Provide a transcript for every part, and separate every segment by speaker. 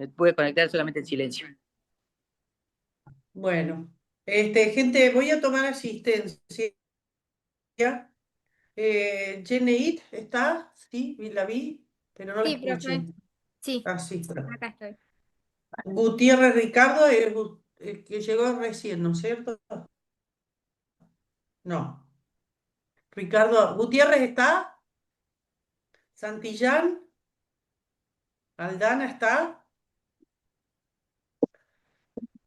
Speaker 1: Me pude conectar solamente en silencio.
Speaker 2: Bueno, gente, voy a tomar asistencia. Jeneit, ¿está? Sí, la vi, pero no la
Speaker 3: Sí, profe.
Speaker 2: escuché.
Speaker 3: Sí,
Speaker 2: Ah, sí, está.
Speaker 3: acá estoy.
Speaker 2: Gutiérrez Ricardo, el que llegó recién, ¿no es cierto? No. Ricardo, ¿Gutiérrez está? ¿Santillán? ¿Aldana está?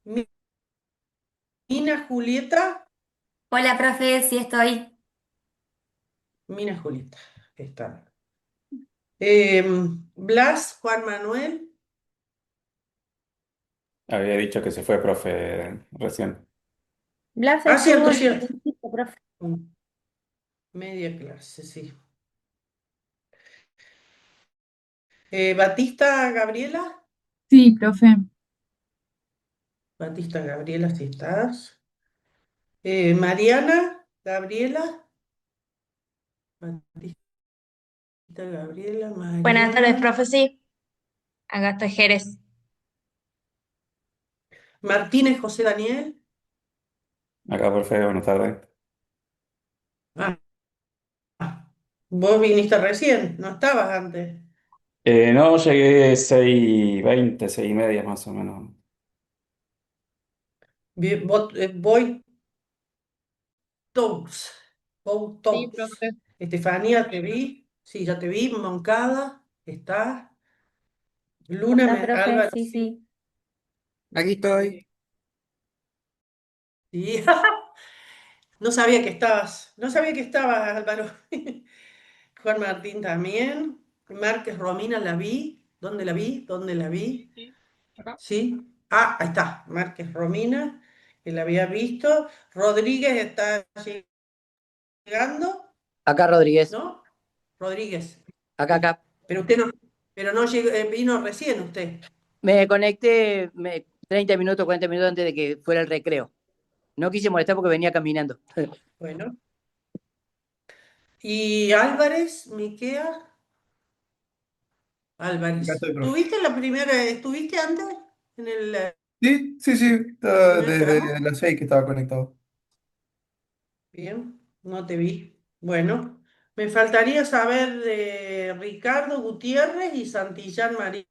Speaker 2: Mi- ¿Mina Julieta?
Speaker 4: Hola, profe, sí estoy.
Speaker 2: Mina Julieta, está. Blas, Juan Manuel.
Speaker 5: Había dicho que se fue, profe, recién.
Speaker 4: Blas
Speaker 2: Ah,
Speaker 4: estuvo
Speaker 2: cierto,
Speaker 4: al
Speaker 2: cierto.
Speaker 4: principio, profe.
Speaker 2: Mm, Media clase, sí. Batista Gabriela.
Speaker 6: Sí, profe.
Speaker 2: Batista Gabriela, si estás. Mariana Gabriela. Batista Gabriela,
Speaker 4: Buenas tardes,
Speaker 2: Mariana.
Speaker 4: profe, sí. Acá estoy, Jerez.
Speaker 2: Martínez José Daniel.
Speaker 5: Acá, profe, buenas tardes.
Speaker 2: Ah, vos viniste recién, no estabas antes.
Speaker 5: No, llegué 6:20, 6:30 más o menos.
Speaker 2: Voy Tous. Voy
Speaker 6: Sí,
Speaker 2: Tous.
Speaker 6: profe.
Speaker 2: Estefanía, te vi. Sí, ya te vi. Moncada, está. Luna
Speaker 4: Hola, profe,
Speaker 2: Álvaro,
Speaker 4: sí,
Speaker 2: sí.
Speaker 4: sí.
Speaker 1: Aquí estoy.
Speaker 2: Sí. No sabía que estabas. No sabía que estabas, Álvaro. Juan Martín también. Márquez Romina la vi. ¿Dónde la vi? ¿Dónde la
Speaker 6: Sí,
Speaker 2: vi?
Speaker 6: sí. Acá.
Speaker 2: Sí. Ah, ahí está. Márquez Romina, que la había visto. Rodríguez está llegando,
Speaker 1: Acá Rodríguez.
Speaker 2: ¿no? Rodríguez.
Speaker 1: Acá,
Speaker 2: Sí.
Speaker 1: acá.
Speaker 2: Pero usted no, pero no llegó, vino recién usted.
Speaker 1: Me conecté 30 minutos, 40 minutos antes de que fuera el recreo. No quise molestar porque venía caminando.
Speaker 2: Bueno. Y Álvarez, Miquea.
Speaker 7: Acá
Speaker 2: Álvarez.
Speaker 7: estoy, profe.
Speaker 2: ¿Tuviste la primera, estuviste antes en
Speaker 7: Sí, sí, sí,
Speaker 2: el
Speaker 7: estaba
Speaker 2: primer
Speaker 7: desde
Speaker 2: tramo?
Speaker 7: las 6 que estaba conectado.
Speaker 2: Bien, no te vi. Bueno, me faltaría saber de Ricardo Gutiérrez y Santillán María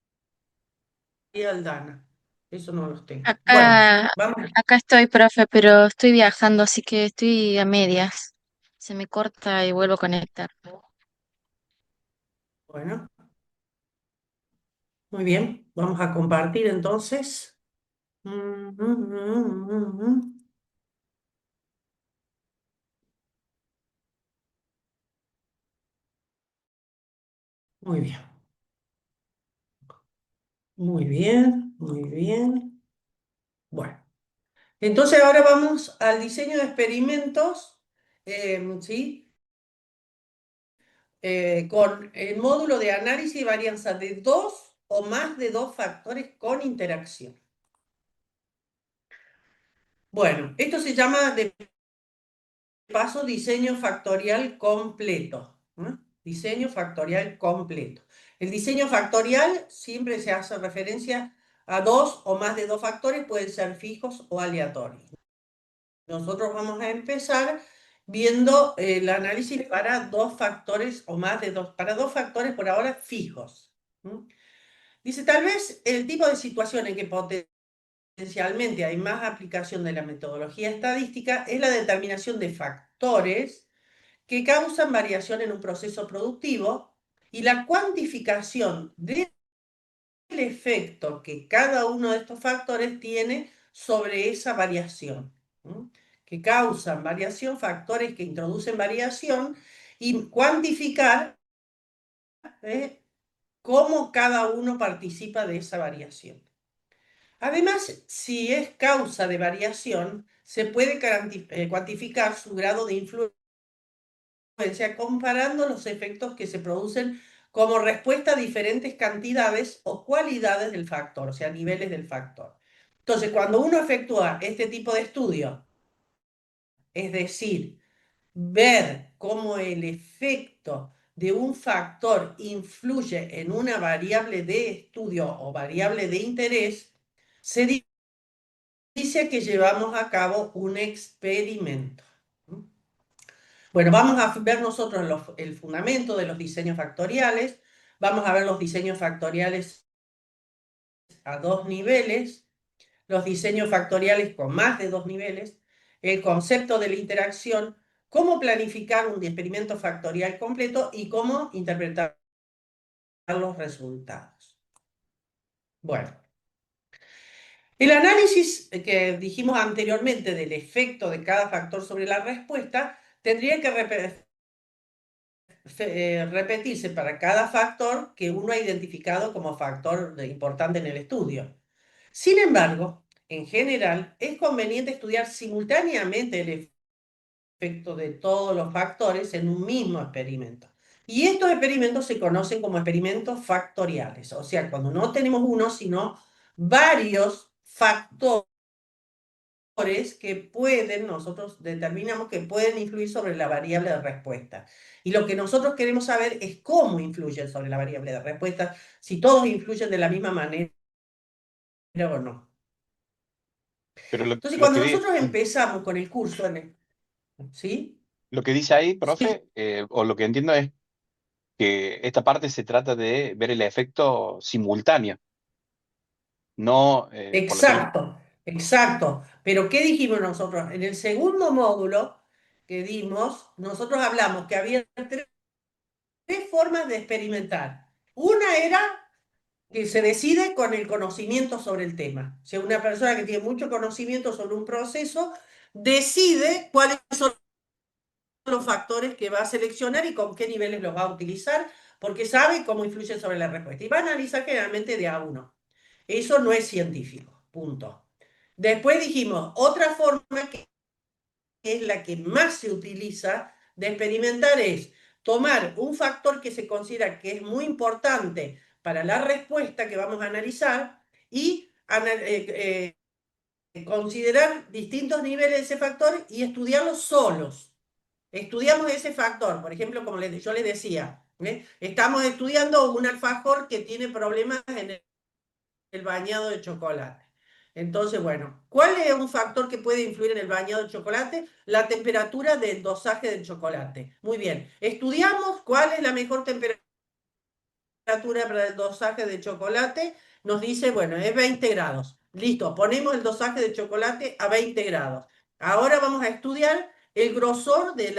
Speaker 2: Aldana. Eso no los tengo. Bueno,
Speaker 8: Acá,
Speaker 2: vamos.
Speaker 8: acá estoy, profe, pero estoy viajando, así que estoy a medias. Se me corta y vuelvo a conectar.
Speaker 2: Bueno, muy bien. Vamos a compartir entonces. Muy bien, muy bien, muy bien. Bueno, entonces ahora vamos al diseño de experimentos, ¿sí? Con el módulo de análisis y varianza de dos o más de dos factores con interacción. Bueno, esto se llama de paso diseño factorial completo. ¿No? Diseño factorial completo. El diseño factorial siempre se hace referencia a dos o más de dos factores, pueden ser fijos o aleatorios. Nosotros vamos a empezar viendo el análisis para dos factores o más de dos, para dos factores por ahora fijos. ¿Mm? Dice, tal vez el tipo de situación en que potencialmente hay más aplicación de la metodología estadística es la determinación de factores que causan variación en un proceso productivo y la cuantificación del efecto que cada uno de estos factores tiene sobre esa variación. ¿Mm? Que causan variación, factores que introducen variación y cuantificar cómo cada uno participa de esa variación. Además, si es causa de variación, se puede cuantificar su grado de influencia comparando los efectos que se producen como respuesta a diferentes cantidades o cualidades del factor, o sea, niveles del factor. Entonces, cuando uno efectúa este tipo de estudio, es decir, ver cómo el efecto de un factor influye en una variable de estudio o variable de interés, se dice que llevamos a cabo un experimento. Bueno, vamos a ver nosotros el fundamento de los diseños factoriales, vamos a ver los diseños factoriales a 2 niveles, los diseños factoriales con más de 2 niveles, el concepto de la interacción, cómo planificar un experimento factorial completo y cómo interpretar los resultados. Bueno, el análisis que dijimos anteriormente del efecto de cada factor sobre la respuesta tendría que repetirse para cada factor que uno ha identificado como factor importante en el estudio. Sin embargo, en general, es conveniente estudiar simultáneamente el efecto de todos los factores en un mismo experimento. Y estos experimentos se conocen como experimentos factoriales, o sea, cuando no tenemos uno, sino varios factores que nosotros determinamos que pueden influir sobre la variable de respuesta. Y lo que nosotros queremos saber es cómo influyen sobre la variable de respuesta, si todos influyen de la misma manera o no.
Speaker 3: Pero
Speaker 2: Entonces, cuando nosotros empezamos con el curso, ¿sí?
Speaker 3: lo que dice ahí,
Speaker 2: Sí,
Speaker 3: profe, o lo que entiendo es que esta parte se trata de ver el efecto simultáneo, no, por lo que...
Speaker 2: exacto, exacto. Pero ¿qué dijimos nosotros? En el segundo módulo que dimos, nosotros hablamos que había tres formas de experimentar. Una era que se decide con el conocimiento sobre el tema. O sea, una persona que tiene mucho conocimiento sobre un proceso decide cuáles son los factores que va a seleccionar y con qué niveles los va a utilizar, porque sabe cómo influyen sobre la respuesta. Y va a analizar generalmente de a uno. Eso no es científico, punto. Después dijimos, otra forma que es la que más se utiliza de experimentar es tomar un factor que se considera que es muy importante para la respuesta que vamos a analizar y considerar distintos niveles de ese factor y estudiarlos solos. Estudiamos ese factor, por ejemplo, como yo les decía, estamos estudiando un alfajor que tiene problemas en el bañado de chocolate. Entonces, bueno, ¿cuál es un factor que puede influir en el bañado de chocolate? La temperatura del dosaje del chocolate. Muy bien, estudiamos cuál es la mejor temperatura para el dosaje de chocolate. Nos dice, bueno, es 20 grados. Listo, ponemos el dosaje de chocolate a 20 grados. Ahora vamos a estudiar el grosor del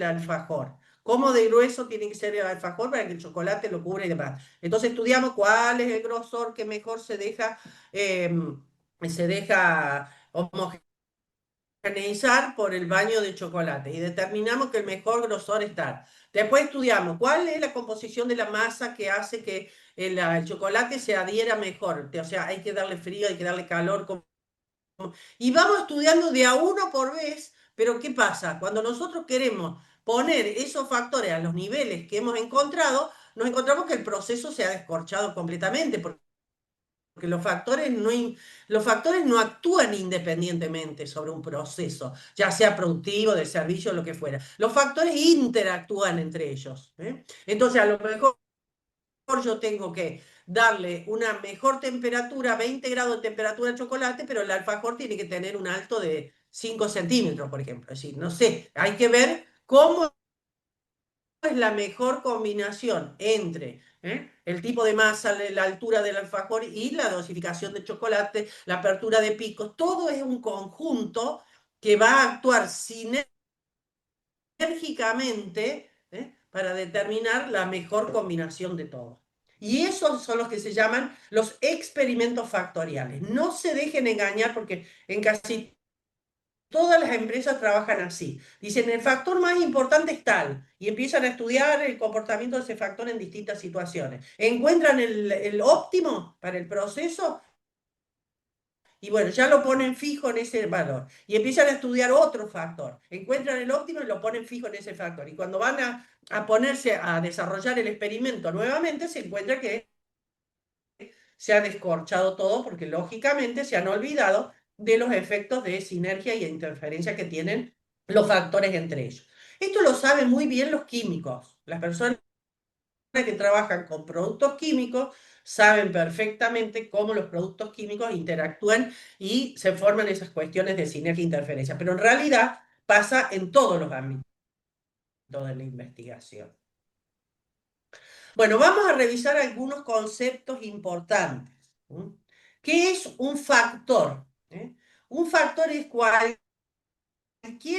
Speaker 2: alfajor. Cómo de grueso tiene que ser el alfajor para que el chocolate lo cubra y demás. Entonces estudiamos cuál es el grosor que mejor se deja homogeneizar por el baño de chocolate y determinamos que el mejor grosor está. Después estudiamos cuál es la composición de la masa que hace que el chocolate se adhiera mejor. O sea, hay que darle frío, hay que darle calor. Y vamos estudiando de a uno por vez, pero ¿qué pasa? Cuando nosotros queremos poner esos factores a los niveles que hemos encontrado, nos encontramos que el proceso se ha descorchado completamente, porque los factores no actúan independientemente sobre un proceso, ya sea productivo, de servicio, lo que fuera. Los factores interactúan entre ellos. Entonces, a lo mejor yo tengo que darle una mejor temperatura, 20 grados de temperatura al chocolate, pero el alfajor tiene que tener un alto de 5 centímetros, por ejemplo. Es decir, no sé, hay que ver cómo es la mejor combinación entre el tipo de masa, la altura del alfajor y la dosificación de chocolate, la apertura de picos. Todo es un conjunto que va a actuar sinérgicamente para determinar la mejor combinación de todo. Y esos son los que se llaman los experimentos factoriales. No se dejen engañar porque en casi todas las empresas trabajan así. Dicen, el factor más importante es tal, y empiezan a estudiar el comportamiento de ese factor en distintas situaciones. Encuentran el óptimo para el proceso y bueno, ya lo ponen fijo en ese valor. Y empiezan a estudiar otro factor. Encuentran el óptimo y lo ponen fijo en ese factor. Y cuando van a ponerse a desarrollar el experimento nuevamente, se encuentra que se ha descorchado todo porque lógicamente se han olvidado de los efectos de sinergia y interferencia que tienen los factores entre ellos. Esto lo saben muy bien los químicos. Las personas que trabajan con productos químicos saben perfectamente cómo los productos químicos interactúan y se forman esas cuestiones de sinergia e interferencia. Pero en realidad pasa en todos los ámbitos de la investigación. Bueno, vamos a revisar algunos conceptos importantes. ¿Qué es un factor? Un factor es cualquier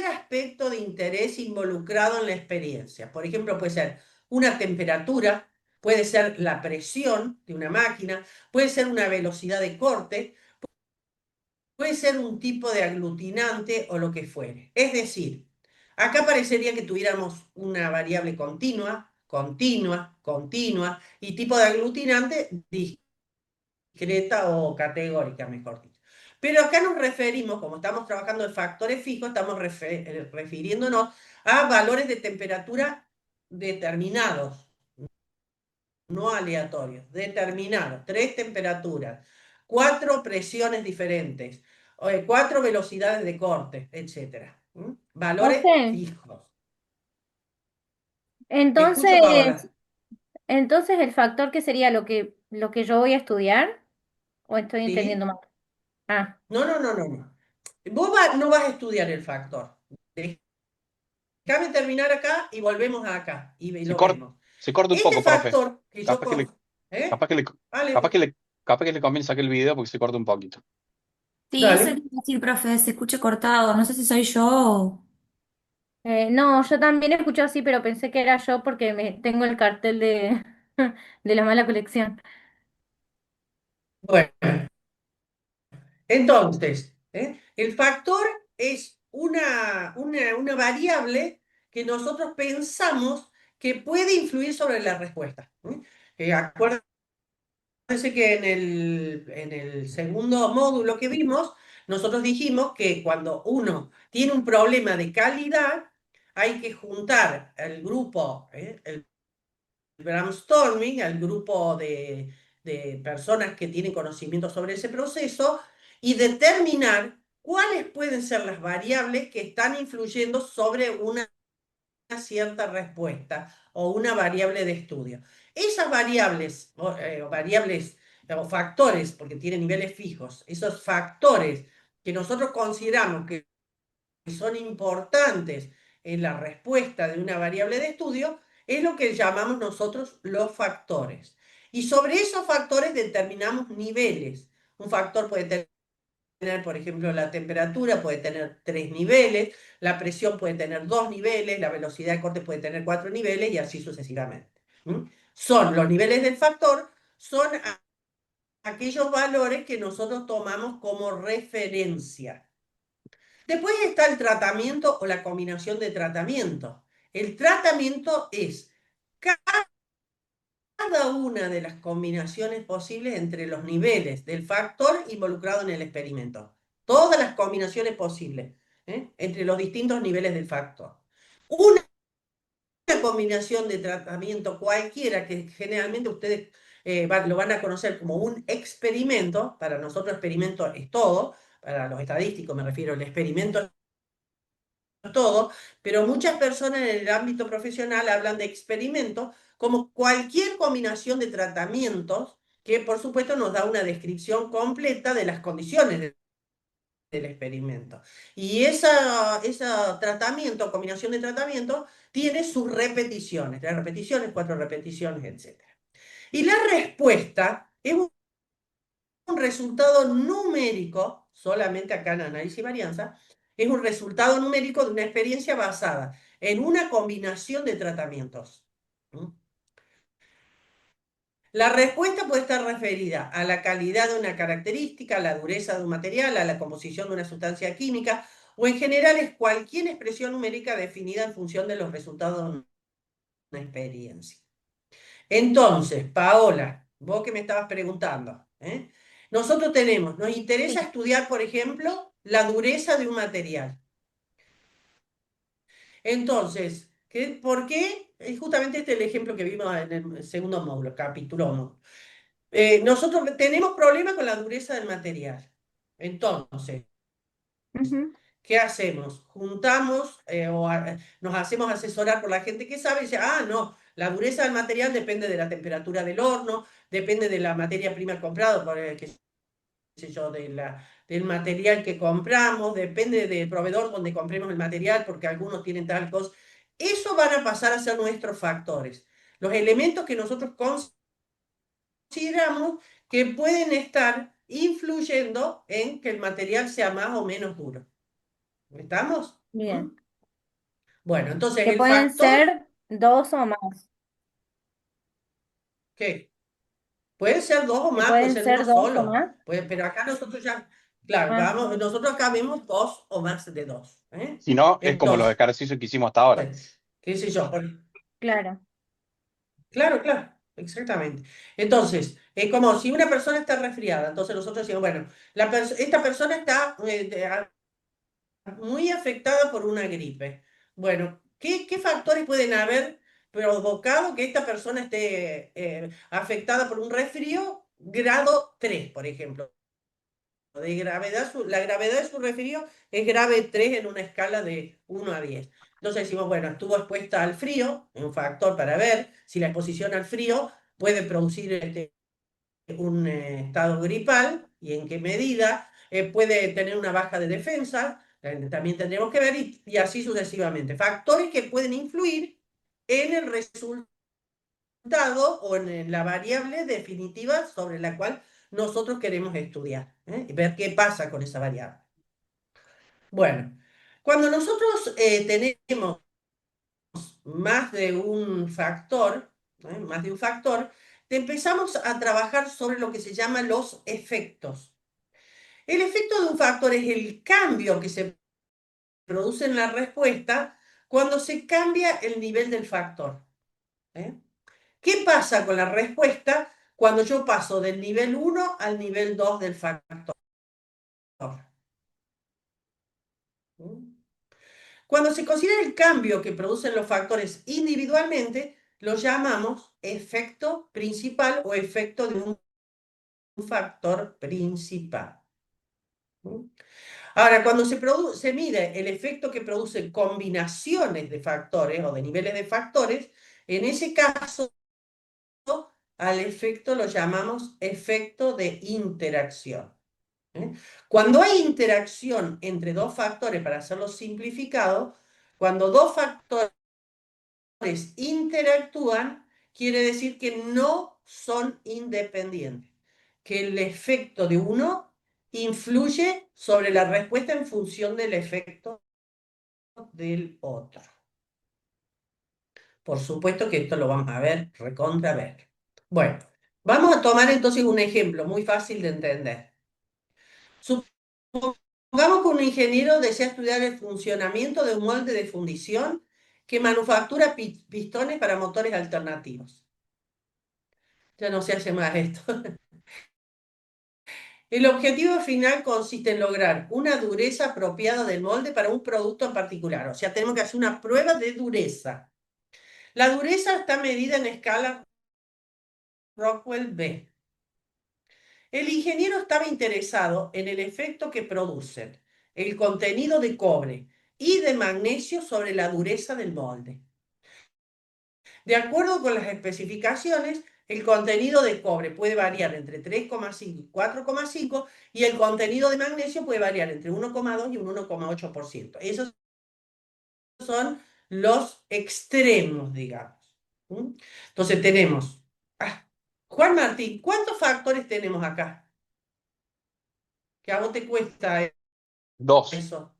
Speaker 2: aspecto de interés involucrado en la experiencia. Por ejemplo, puede ser una temperatura, puede ser la presión de una máquina, puede ser una velocidad de corte, puede ser un tipo de aglutinante o lo que fuere. Es decir, acá parecería que tuviéramos una variable continua, continua, continua, y tipo de aglutinante discreta o categórica, mejor dicho. Pero acá nos referimos, como estamos trabajando en factores fijos, estamos refiriéndonos a valores de temperatura determinados, no aleatorios, determinados, 3 temperaturas, 4 presiones diferentes, 4 velocidades de corte, etc. Valores
Speaker 9: Profe,
Speaker 2: fijos. Escucho,
Speaker 9: entonces,
Speaker 2: Paola.
Speaker 9: entonces el factor que sería lo que yo voy a estudiar, ¿o estoy entendiendo
Speaker 2: ¿Sí?
Speaker 9: mal? Ah,
Speaker 2: No, no, no, no, no. Vos no vas a estudiar el factor. Déjame terminar acá y volvemos a acá y
Speaker 3: Se
Speaker 2: lo
Speaker 3: corta,
Speaker 2: vemos.
Speaker 3: se corta un
Speaker 2: Este
Speaker 3: poco, profe.
Speaker 2: factor que yo...
Speaker 3: Capaz que le,
Speaker 2: ¿Eh?
Speaker 3: capaz que le, capaz
Speaker 2: Vale,
Speaker 3: que le, capaz que le conviene sacar el video porque se corta un poquito.
Speaker 4: Sí, eso
Speaker 2: dale.
Speaker 4: es decir, profe, se escucha cortado. No sé si soy yo o...
Speaker 9: no, yo también escuché así, pero pensé que era yo porque tengo el cartel de, de la mala colección.
Speaker 2: Bueno, entonces, el factor es una variable que nosotros pensamos que puede influir sobre la respuesta. Acuérdense que en el segundo módulo que vimos, nosotros dijimos que cuando uno tiene un problema de calidad, hay que juntar el grupo, el brainstorming, al grupo de personas que tienen conocimiento sobre ese proceso y determinar cuáles pueden ser las variables que están influyendo sobre una cierta respuesta o una variable de estudio. Esas variables, o factores, porque tienen niveles fijos, esos factores que nosotros consideramos que son importantes en la respuesta de una variable de estudio, es lo que llamamos nosotros los factores. Y sobre esos factores determinamos niveles. Un factor puede tener, por ejemplo, la temperatura puede tener 3 niveles, la presión puede tener 2 niveles, la velocidad de corte puede tener 4 niveles y así sucesivamente. Son los niveles del factor, son aquellos valores que nosotros tomamos como referencia. Después está el tratamiento o la combinación de tratamientos. El tratamiento es cada una de las combinaciones posibles entre los niveles del factor involucrado en el experimento. Todas las combinaciones posibles entre los distintos niveles del factor. Una combinación de tratamiento cualquiera, que generalmente ustedes lo van a conocer como un experimento, para nosotros experimento es todo, para los estadísticos me refiero, el experimento todo, pero muchas personas en el ámbito profesional hablan de experimento como cualquier combinación de tratamientos que por supuesto nos da una descripción completa de las condiciones del experimento. Y ese tratamiento, combinación de tratamientos, tiene sus repeticiones, 3 repeticiones, 4 repeticiones, etc. Y la respuesta es un resultado numérico, solamente acá en análisis y varianza, es un resultado numérico de una experiencia basada en una combinación de tratamientos. La respuesta puede estar referida a la calidad de una característica, a la dureza de un material, a la composición de una sustancia química, o en general es cualquier expresión numérica definida en función de los resultados de una experiencia. Entonces, Paola, vos que me estabas preguntando, nosotros nos interesa
Speaker 9: Sí.
Speaker 2: estudiar, por ejemplo, la dureza de un material. Entonces, ¿por qué? Justamente este es el ejemplo que vimos en el segundo módulo, capítulo 1. Nosotros tenemos problemas con la dureza del material. Entonces,
Speaker 9: Ujú.
Speaker 2: ¿qué hacemos? Juntamos nos hacemos asesorar por la gente que sabe y dice, ah, no, la dureza del material depende de la temperatura del horno, depende de la materia prima comprada, qué sé yo, del material que compramos, depende del proveedor donde compremos el material, porque algunos tienen tal cosa. Eso van a pasar a ser nuestros factores. Los elementos que nosotros consideramos que pueden estar influyendo en que el material sea más o menos duro. ¿Estamos?
Speaker 9: Bien.
Speaker 2: Bueno, entonces
Speaker 9: Que
Speaker 2: el
Speaker 9: pueden
Speaker 2: factor,
Speaker 9: ser dos o más.
Speaker 2: ¿qué? Puede ser dos o
Speaker 9: Que
Speaker 2: más, puede
Speaker 9: pueden
Speaker 2: ser
Speaker 9: ser
Speaker 2: uno
Speaker 9: dos o
Speaker 2: solo.
Speaker 9: más.
Speaker 2: Pero acá nosotros ya, claro,
Speaker 9: Ah,
Speaker 2: nosotros acá vemos dos o más de dos.
Speaker 3: Si no, es como los
Speaker 2: Entonces,
Speaker 3: ejercicios que hicimos hasta ahora.
Speaker 2: qué sé yo.
Speaker 9: claro.
Speaker 2: Claro, claro, exactamente. Entonces, es como si una persona está resfriada, entonces nosotros decimos, bueno, esta persona está muy afectada por una gripe. Bueno, ¿qué factores pueden haber provocado que esta persona esté afectada por un resfrío grado 3, por ejemplo? De gravedad, la gravedad de su resfrío es grave 3 en una escala de 1 a 10. Entonces decimos, bueno, estuvo expuesta al frío, un factor para ver si la exposición al frío puede producir un estado gripal y en qué medida puede tener una baja de defensa, también tendremos que ver y así sucesivamente. Factores que pueden influir en el resultado o en la variable definitiva sobre la cual nosotros queremos estudiar, y ver qué pasa con esa variable. Bueno, cuando nosotros tenemos más de un factor, empezamos a trabajar sobre lo que se llama los efectos. El efecto de un factor es el cambio que se produce en la respuesta cuando se cambia el nivel del factor. ¿Qué pasa con la respuesta cuando yo paso del nivel 1 al nivel 2 del factor? Cuando se considera el cambio que producen los factores individualmente, lo llamamos efecto principal o efecto de un factor principal. Ahora, cuando se mide el efecto que producen combinaciones de factores o de niveles de factores, en ese caso al efecto lo llamamos efecto de interacción. Cuando hay interacción entre dos factores, para hacerlo simplificado, cuando dos factores interactúan, quiere decir que no son independientes, que el efecto de uno influye sobre la respuesta en función del efecto del otro. Por supuesto que esto lo vamos a ver, recontra ver. Bueno, vamos a tomar entonces un ejemplo muy fácil de entender. Supongamos que un ingeniero desea estudiar el funcionamiento de un molde de fundición que manufactura pistones para motores alternativos. Ya no se hace más esto. El objetivo final consiste en lograr una dureza apropiada del molde para un producto en particular. O sea, tenemos que hacer una prueba de dureza. La dureza está medida en escala Rockwell B. El ingeniero estaba interesado en el efecto que producen el contenido de cobre y de magnesio sobre la dureza del molde. De acuerdo con las especificaciones, el contenido de cobre puede variar entre 3,5 y 4,5 y el contenido de magnesio puede variar entre 1,2 y un 1,8%. Esos son los extremos, digamos. Entonces tenemos, Juan Martín, ¿cuántos factores tenemos acá? Que a vos te cuesta
Speaker 3: 2.
Speaker 2: eso.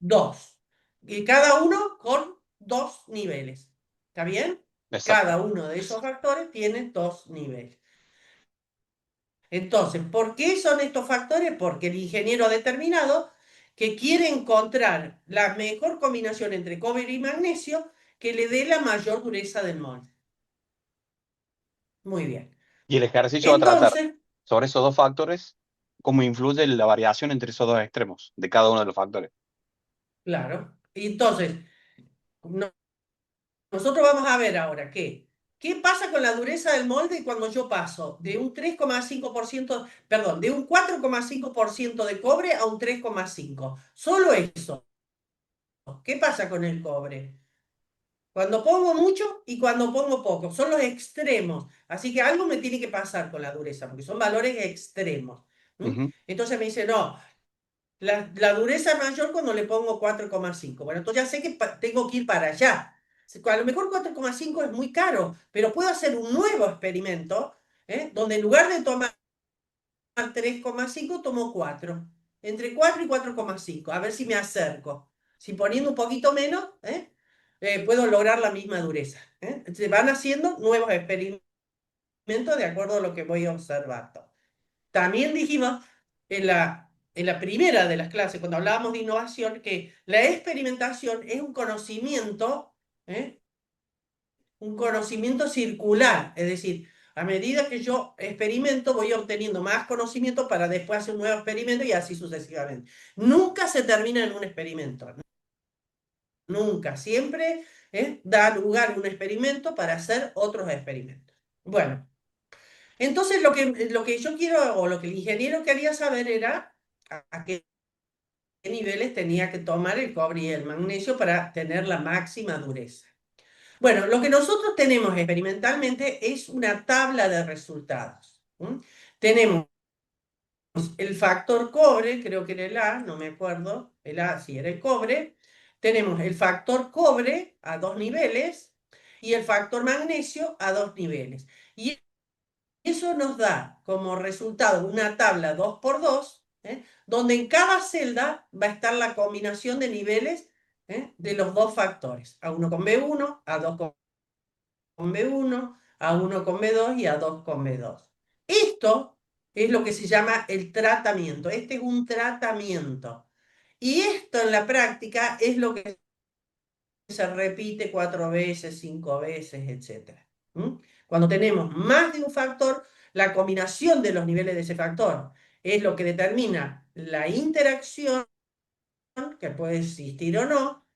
Speaker 2: 2. Y cada uno con 2 niveles. ¿Está bien?
Speaker 3: Exacto.
Speaker 2: Cada uno de esos factores tiene 2 niveles. Entonces, ¿por qué son estos factores? Porque el ingeniero ha determinado que quiere encontrar la mejor combinación entre cobre y magnesio que le dé la mayor dureza del molde. Muy bien.
Speaker 3: Y el ejercicio va a tratar
Speaker 2: Entonces,
Speaker 3: sobre esos dos factores, cómo influye la variación entre esos dos extremos de cada uno de los factores.
Speaker 2: claro. Entonces, nosotros vamos a ver ahora que ¿Qué pasa con la dureza del molde cuando yo paso de un 3,5%, perdón, de un 4,5% de cobre a un 3,5%? Solo eso. ¿Qué pasa con el cobre? Cuando pongo mucho y cuando pongo poco, son los extremos. Así que algo me tiene que pasar con la dureza, porque son valores extremos.
Speaker 3: Ujú.
Speaker 2: Entonces me dice, no, la dureza es mayor cuando le pongo 4,5. Bueno, entonces ya sé que tengo que ir para allá. A lo mejor 4,5 es muy caro, pero puedo hacer un nuevo experimento, donde en lugar de tomar 3,5 tomo 4. Entre 4 y 4,5. A ver si me acerco. Si poniendo un poquito menos, puedo lograr la misma dureza. Se van haciendo nuevos experimentos de acuerdo a lo que voy observando. También dijimos en la primera de las clases, cuando hablábamos de innovación, que la experimentación es un conocimiento circular, es decir, a medida que yo experimento, voy obteniendo más conocimiento para después hacer un nuevo experimento y así sucesivamente. Nunca se termina en un experimento, nunca, siempre da lugar a un experimento para hacer otros experimentos. Bueno, entonces lo que yo quiero, o lo que el ingeniero quería saber era a qué niveles tenía que tomar el cobre y el magnesio para tener la máxima dureza. Bueno, lo que nosotros tenemos experimentalmente es una tabla de resultados. Tenemos el factor cobre, creo que era el A, no me acuerdo, el A sí era el cobre. Tenemos el factor cobre a 2 niveles y el factor magnesio a 2 niveles. Y eso nos da como resultado una tabla 2x2, donde en cada celda va a estar la combinación de niveles de los dos factores, A1 con B1, A2 con B1, A1 con B2 y A2 con B2. Esto es lo que se llama el tratamiento. Este es un tratamiento. Y esto en la práctica es lo que se repite 4 veces, 5 veces, etc. Cuando tenemos más de un factor, la combinación de los niveles de ese factor es lo que determina la interacción, que puede existir o no,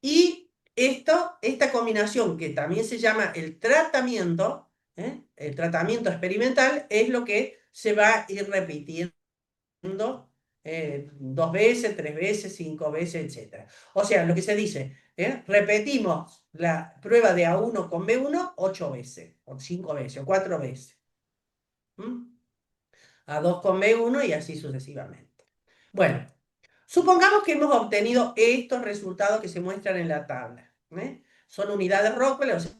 Speaker 2: y esta combinación, que también se llama el tratamiento experimental, es lo que se va a ir repitiendo 2 veces, 3 veces, 5 veces, etc. O sea, lo que se dice, repetimos la prueba de A1 con B1 8 veces, o 5 veces, o 4 veces. A2 con B1 y así sucesivamente. Bueno, supongamos que hemos obtenido estos resultados que se muestran en la tabla. Son unidades Rockwell, o sea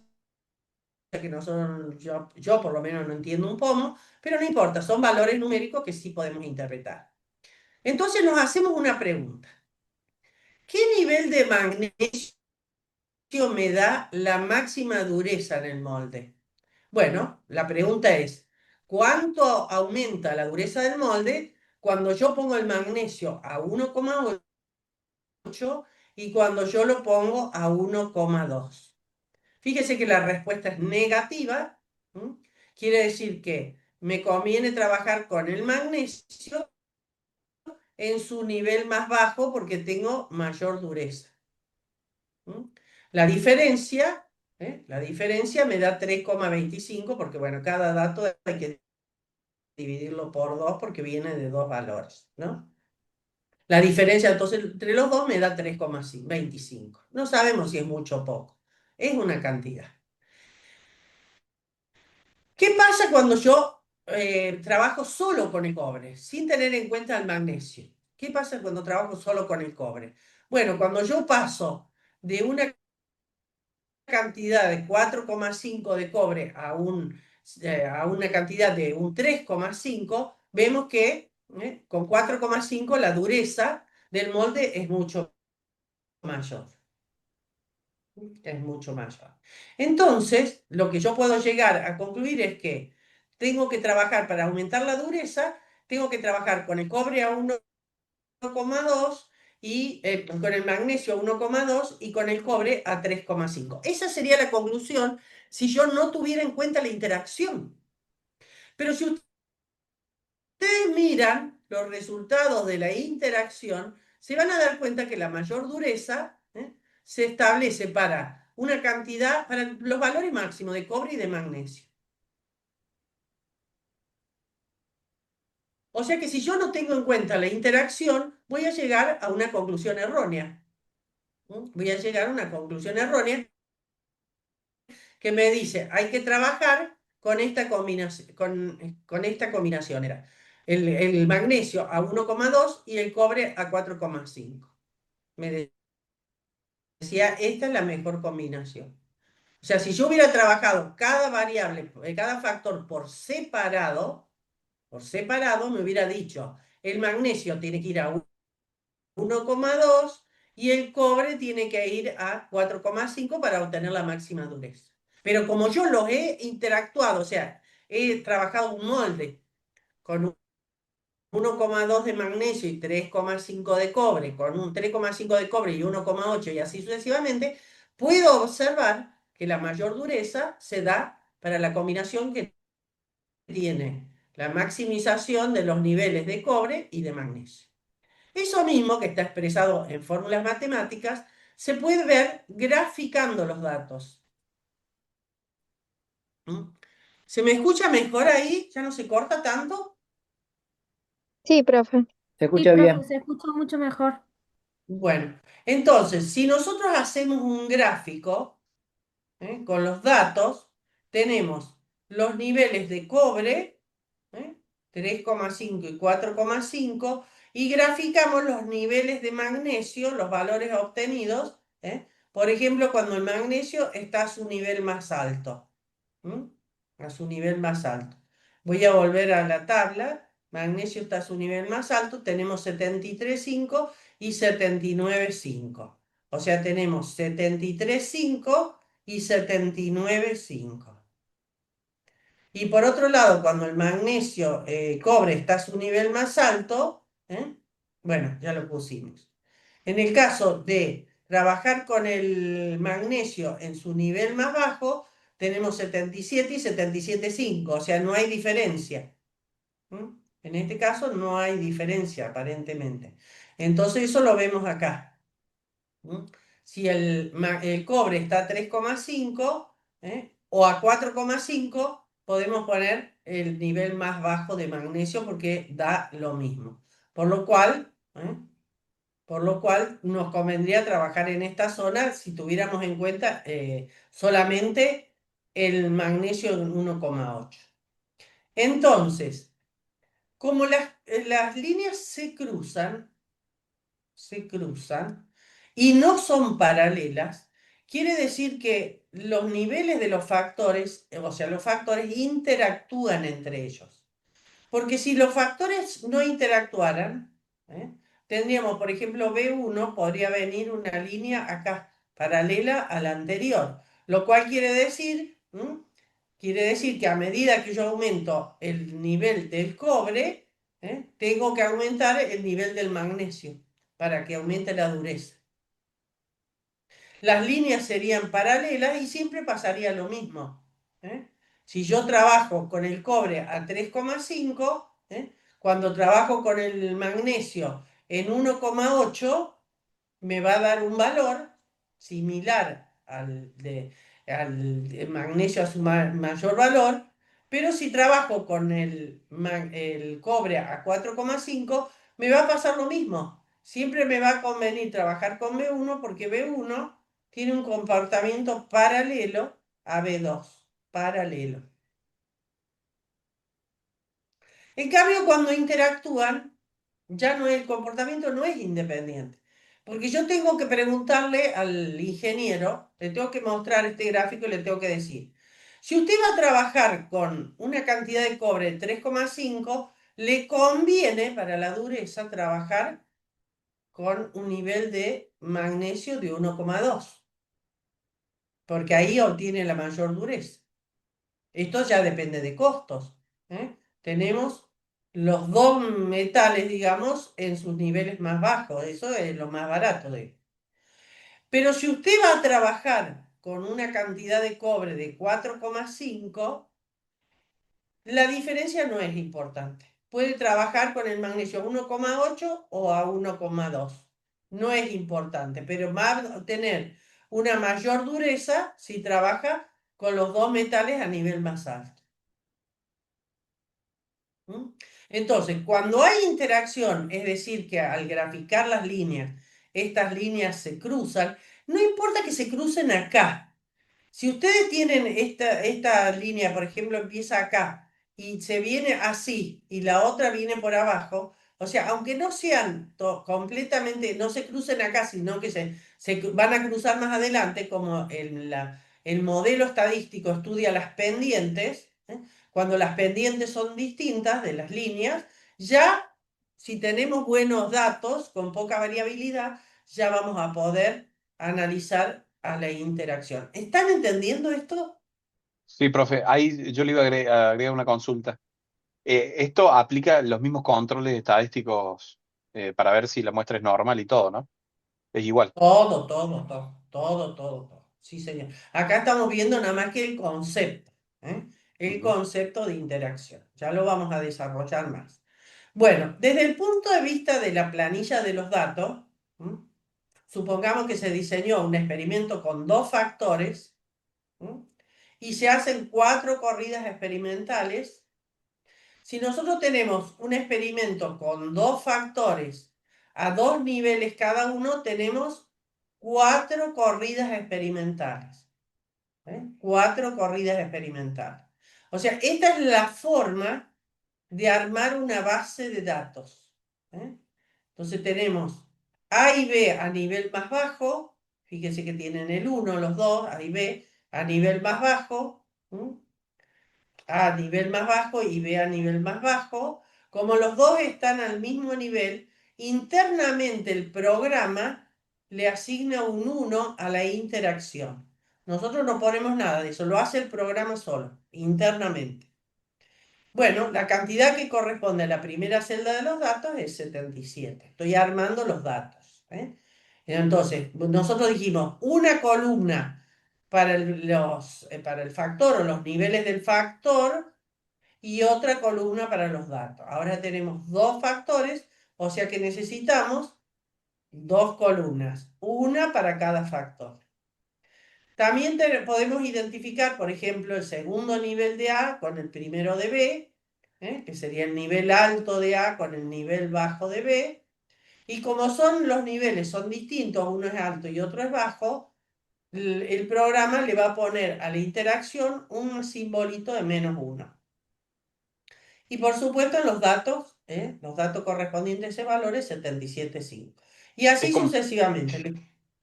Speaker 2: que no son, yo por lo menos no entiendo un pomo, pero no importa, son valores numéricos que sí podemos interpretar. Entonces nos hacemos una pregunta. ¿Qué nivel de magnesio me da la máxima dureza en el molde? Bueno, la pregunta es, ¿cuánto aumenta la dureza del molde cuando yo pongo el magnesio a 1,8 y cuando yo lo pongo a 1,2? Fíjese que la respuesta es negativa. Quiere decir que me conviene trabajar con el magnesio en su nivel más bajo porque tengo mayor dureza. La diferencia me da 3,25 porque, bueno, cada dato hay que dividirlo por 2 porque viene de dos valores, ¿no? La diferencia entonces entre los dos me da 3,25. No sabemos si es mucho o poco. Es una cantidad. ¿Qué pasa cuando yo trabajo solo con el cobre, sin tener en cuenta el magnesio? ¿Qué pasa cuando trabajo solo con el cobre? Bueno, cuando yo paso de una cantidad de 4,5 de cobre a una cantidad de un 3,5, vemos que con 4,5 la dureza del molde es mucho mayor. Es mucho mayor. Entonces, lo que yo puedo llegar a concluir es que tengo que trabajar para aumentar la dureza, tengo que trabajar con el cobre a 1,2 y con el magnesio a 1,2 y con el cobre a 3,5. Esa sería la conclusión si yo no tuviera en cuenta la interacción. Pero si ustedes miran los resultados de la interacción, se van a dar cuenta que la mayor dureza se establece para una cantidad para los valores máximos de cobre y de magnesio. O sea que si yo no tengo en cuenta la interacción, voy a llegar a una conclusión errónea. Voy a llegar a una conclusión errónea que me dice, hay que trabajar con esta combinación, con esta combinación. Era el magnesio a 1,2 y el cobre a 4,5. Me decía, esta es la mejor combinación. O sea, si yo hubiera trabajado cada variable, cada factor por separado me hubiera dicho, el magnesio tiene que ir a 1,2 y el cobre tiene que ir a 4,5 para obtener la máxima dureza. Pero como yo los he interactuado, o sea, he trabajado un molde con 1,2 de magnesio y 3,5 de cobre, con un 3,5 de cobre y 1,8 y así sucesivamente, puedo observar que la mayor dureza se da para la combinación que tiene la maximización de los niveles de cobre y de magnesio. Eso mismo, que está expresado en fórmulas matemáticas, se puede ver graficando los datos. ¿Se me escucha mejor ahí? ¿Ya no se corta tanto?
Speaker 8: Sí, profe.
Speaker 1: Se
Speaker 9: Sí,
Speaker 1: escucha
Speaker 9: profe,
Speaker 1: bien.
Speaker 9: se escucha mucho mejor.
Speaker 2: Bueno, entonces, si nosotros hacemos un gráfico, con los datos, tenemos los niveles de cobre, 3,5 y 4,5, y graficamos los niveles de magnesio, los valores obtenidos, por ejemplo, cuando el magnesio está a su nivel más alto. A su nivel más alto. Voy a volver a la tabla. Magnesio está a su nivel más alto. Tenemos 73,5 y 79,5. O sea, tenemos 73,5 y 79,5. Y por otro lado, cuando el magnesio, cobre está a su nivel más alto, bueno, ya lo pusimos. En el caso de trabajar con el magnesio en su nivel más bajo, tenemos 77 y 77,5, o sea, no hay diferencia. En este caso no hay diferencia aparentemente. Entonces eso lo vemos acá. Si el cobre está a 3,5 o a 4,5, podemos poner el nivel más bajo de magnesio porque da lo mismo. Por lo cual nos convendría trabajar en esta zona si tuviéramos en cuenta solamente el magnesio en 1,8. Entonces, como las líneas se cruzan y no son paralelas, quiere decir que los niveles de los factores, o sea, los factores interactúan entre ellos. Porque si los factores no interactuaran, tendríamos, por ejemplo, B1, podría venir una línea acá, paralela a la anterior, lo cual quiere decir que a medida que yo aumento el nivel del cobre, tengo que aumentar el nivel del magnesio para que aumente la dureza. Las líneas serían paralelas y siempre pasaría lo mismo. Si yo trabajo con el cobre a 3,5, cuando trabajo con el magnesio en 1,8, me va a dar un valor similar al magnesio a su mayor valor, pero si trabajo con el cobre a 4,5, me va a pasar lo mismo. Siempre me va a convenir trabajar con B1 porque B1 tiene un comportamiento paralelo a B2, paralelo. En cambio, cuando interactúan, ya no, el comportamiento no es independiente. Porque yo tengo que preguntarle al ingeniero, le tengo que mostrar este gráfico y le tengo que decir, si usted va a trabajar con una cantidad de cobre de 3,5, le conviene para la dureza trabajar con un nivel de magnesio de 1,2, porque ahí obtiene la mayor dureza. Esto ya depende de costos. Tenemos los dos metales, digamos, en sus niveles más bajos. Eso es lo más barato de. Pero si usted va a trabajar con una cantidad de cobre de 4,5, la diferencia no es importante. Puede trabajar con el magnesio a 1,8 o a 1,2. No es importante, pero va a tener una mayor dureza si trabaja con los dos metales a nivel más alto. ¿Mm? Entonces, cuando hay interacción, es decir, que al graficar las líneas, estas líneas se cruzan, no importa que se crucen acá. Si ustedes tienen esta línea, por ejemplo, empieza acá y se viene así y la otra viene por abajo, o sea, aunque no sean completamente, no se crucen acá, sino que se van a cruzar más adelante, como el modelo estadístico estudia las pendientes, ¿eh? Cuando las pendientes son distintas de las líneas, ya si tenemos buenos datos con poca variabilidad, ya vamos a poder analizar a la interacción. ¿Están entendiendo esto?
Speaker 3: Sí, profe, ahí yo le iba a agregar una consulta. Esto aplica los mismos controles estadísticos para ver si la muestra es normal y todo, ¿no? Es igual.
Speaker 2: Todo. Sí, señor. Acá estamos viendo nada más que el concepto, ¿eh? El
Speaker 3: Ujú.
Speaker 2: concepto de interacción. Ya lo vamos a desarrollar más. Bueno, desde el punto de vista de la planilla de los datos, ¿m? Supongamos que se diseñó un experimento con dos factores, ¿m? Y se hacen 4 corridas experimentales. Si nosotros tenemos un experimento con dos factores a 2 niveles cada uno, tenemos 4 corridas experimentales. 4 corridas experimentales. O sea, esta es la forma de armar una base de datos. ¿eh? Entonces tenemos A y B a nivel más bajo. Fíjense que tienen el 1, los dos, A y B, a nivel más bajo. A nivel más bajo y B a nivel más bajo. Como los dos están al mismo nivel, internamente el programa le asigna un 1 a la interacción. Nosotros no ponemos nada de eso, lo hace el programa solo, internamente. Bueno, la cantidad que corresponde a la primera celda de los datos es 77. Estoy armando los datos. Entonces, nosotros dijimos una columna para el factor o los niveles del factor y otra columna para los datos. Ahora tenemos dos factores, o sea que necesitamos dos columnas, una para cada factor. También podemos identificar, por ejemplo, el segundo nivel de A con el primero de B, que sería el nivel alto de A con el nivel bajo de B. Y como los niveles son distintos, uno es alto y otro es bajo, el programa le va a poner a la interacción un simbolito de -1. Y por supuesto los datos correspondientes a ese valor es 77,5. Y
Speaker 3: Es
Speaker 2: así
Speaker 3: como,
Speaker 2: sucesivamente.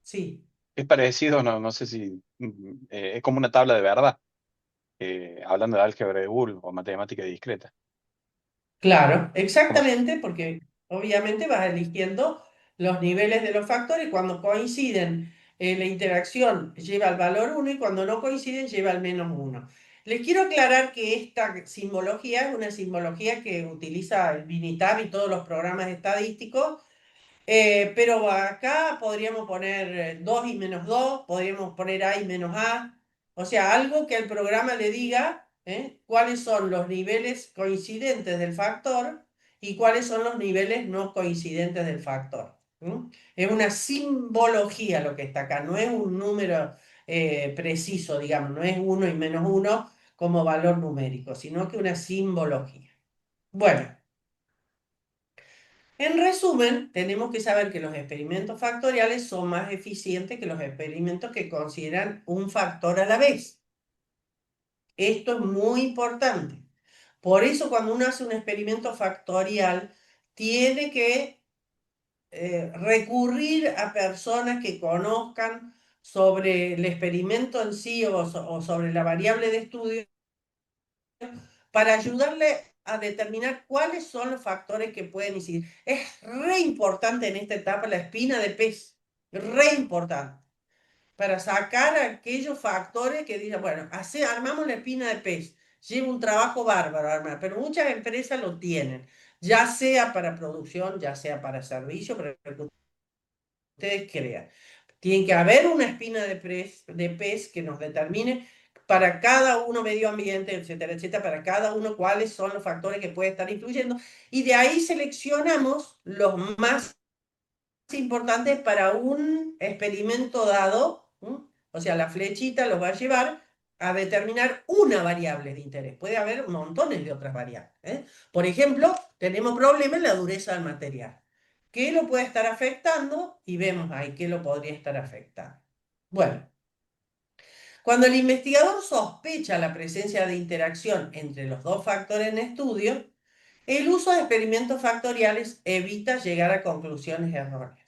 Speaker 2: Sí.
Speaker 3: es parecido, no, no sé si es como una tabla de verdad, hablando de álgebra de Boole o matemática discreta.
Speaker 2: Claro,
Speaker 3: Como,
Speaker 2: exactamente, porque obviamente vas eligiendo los niveles de los factores. Cuando coinciden, la interacción lleva al valor 1 y cuando no coinciden lleva al -1. Les quiero aclarar que esta simbología es una simbología que utiliza el Minitab y todos los programas estadísticos. Pero acá podríamos poner 2 y -2, podríamos poner A y -A, o sea, algo que el programa le diga cuáles son los niveles coincidentes del factor y cuáles son los niveles no coincidentes del factor. Es una simbología lo que está acá, no es un número preciso, digamos, no es 1 y -1 como valor numérico, sino que una simbología. Bueno. En resumen, tenemos que saber que los experimentos factoriales son más eficientes que los experimentos que consideran un factor a la vez. Esto es muy importante. Por eso cuando uno hace un experimento factorial, tiene que recurrir a personas que conozcan sobre el experimento en sí o sobre la variable de estudio para ayudarle a determinar cuáles son los factores que pueden incidir. Es re importante en esta etapa la espina de pez, re importante, para sacar aquellos factores que digan, bueno, armamos la espina de pez, lleva un trabajo bárbaro armar, pero muchas empresas lo tienen, ya sea para producción, ya sea para servicio, para que ustedes crean. Tiene que haber una espina de pez que nos determine para cada uno medio ambiente, etcétera, etcétera, para cada uno cuáles son los factores que pueden estar influyendo. Y de ahí seleccionamos los más importantes para un experimento dado, O sea, la flechita los va a llevar a determinar una variable de interés. Puede haber montones de otras variables, ¿eh? Por ejemplo, tenemos problema en la dureza del material. ¿Qué lo puede estar afectando? Y vemos ahí qué lo podría estar afectando. Bueno, cuando el investigador sospecha la presencia de interacción entre los dos factores en estudio, el uso de experimentos factoriales evita llegar a conclusiones erróneas.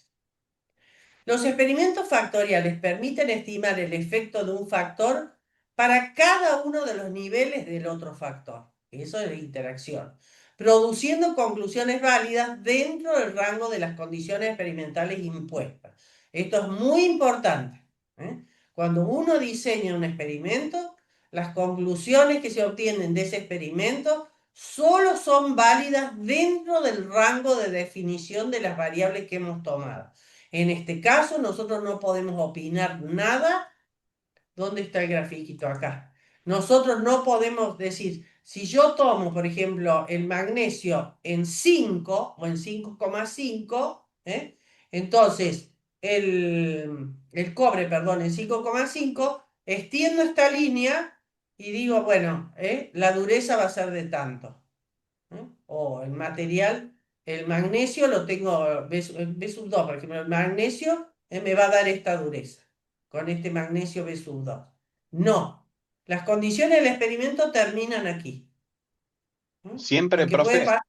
Speaker 2: Los experimentos factoriales permiten estimar el efecto de un factor para cada uno de los niveles del otro factor. Eso es la interacción, produciendo conclusiones válidas dentro del rango de las condiciones experimentales impuestas. Esto es muy importante, ¿eh? Cuando uno diseña un experimento, las conclusiones que se obtienen de ese experimento solo son válidas dentro del rango de definición de las variables que hemos tomado. En este caso, nosotros no podemos opinar nada. ¿Dónde está el grafiquito? Acá. Nosotros no podemos decir, si yo tomo, por ejemplo, el magnesio en 5 o en 5,5, entonces el cobre, perdón, en 5,5, extiendo esta línea y digo, bueno, la dureza va a ser de tanto. O el material, el magnesio lo tengo, B sub 2, por ejemplo, el magnesio me va a dar esta dureza, con este magnesio B sub 2. No, las condiciones del experimento terminan aquí.
Speaker 3: Siempre,
Speaker 2: Porque puede
Speaker 3: profe,
Speaker 2: pasar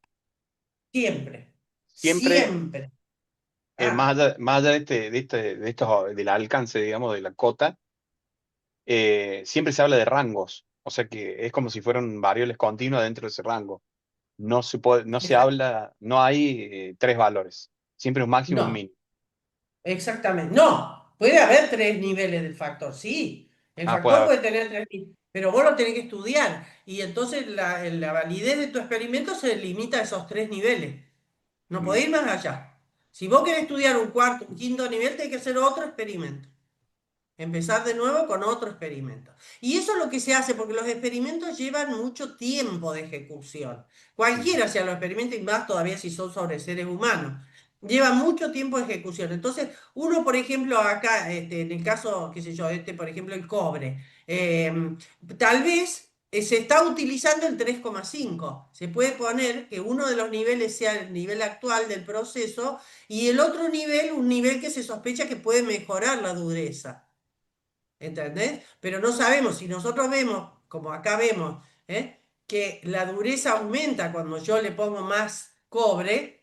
Speaker 2: siempre,
Speaker 3: siempre,
Speaker 2: siempre.
Speaker 3: más allá del alcance, digamos, de la cota, siempre se habla de rangos. O sea que es como si fueran variables continuas dentro de ese rango. No se
Speaker 2: Exacto.
Speaker 3: habla, no hay tres valores. Siempre un máximo y un
Speaker 2: No,
Speaker 3: mínimo.
Speaker 2: exactamente. No, puede haber 3 niveles del factor, sí. El
Speaker 3: Ah, puede
Speaker 2: factor
Speaker 3: haber.
Speaker 2: puede tener 3 niveles, pero vos lo tenés que estudiar. Y entonces la validez de tu experimento se limita a esos 3 niveles. No
Speaker 3: Mm.
Speaker 2: podés ir más allá. Si vos querés estudiar un cuarto, un quinto nivel, tenés que hacer otro experimento. Empezar de nuevo con otro experimento. Y eso es lo que se hace porque los experimentos llevan mucho tiempo de ejecución.
Speaker 3: Ujú.
Speaker 2: Cualquiera sea los experimentos y más todavía si son sobre seres humanos. Lleva mucho tiempo de ejecución. Entonces, uno, por ejemplo, acá, en el caso, qué sé yo, por ejemplo, el cobre, tal vez se está utilizando el 3,5. Se puede poner que uno de los niveles sea el nivel actual del proceso y el otro nivel, un nivel que se sospecha que puede mejorar la dureza. ¿Entendés? Pero no sabemos, si nosotros vemos, como acá vemos, que la dureza aumenta cuando yo le pongo más cobre,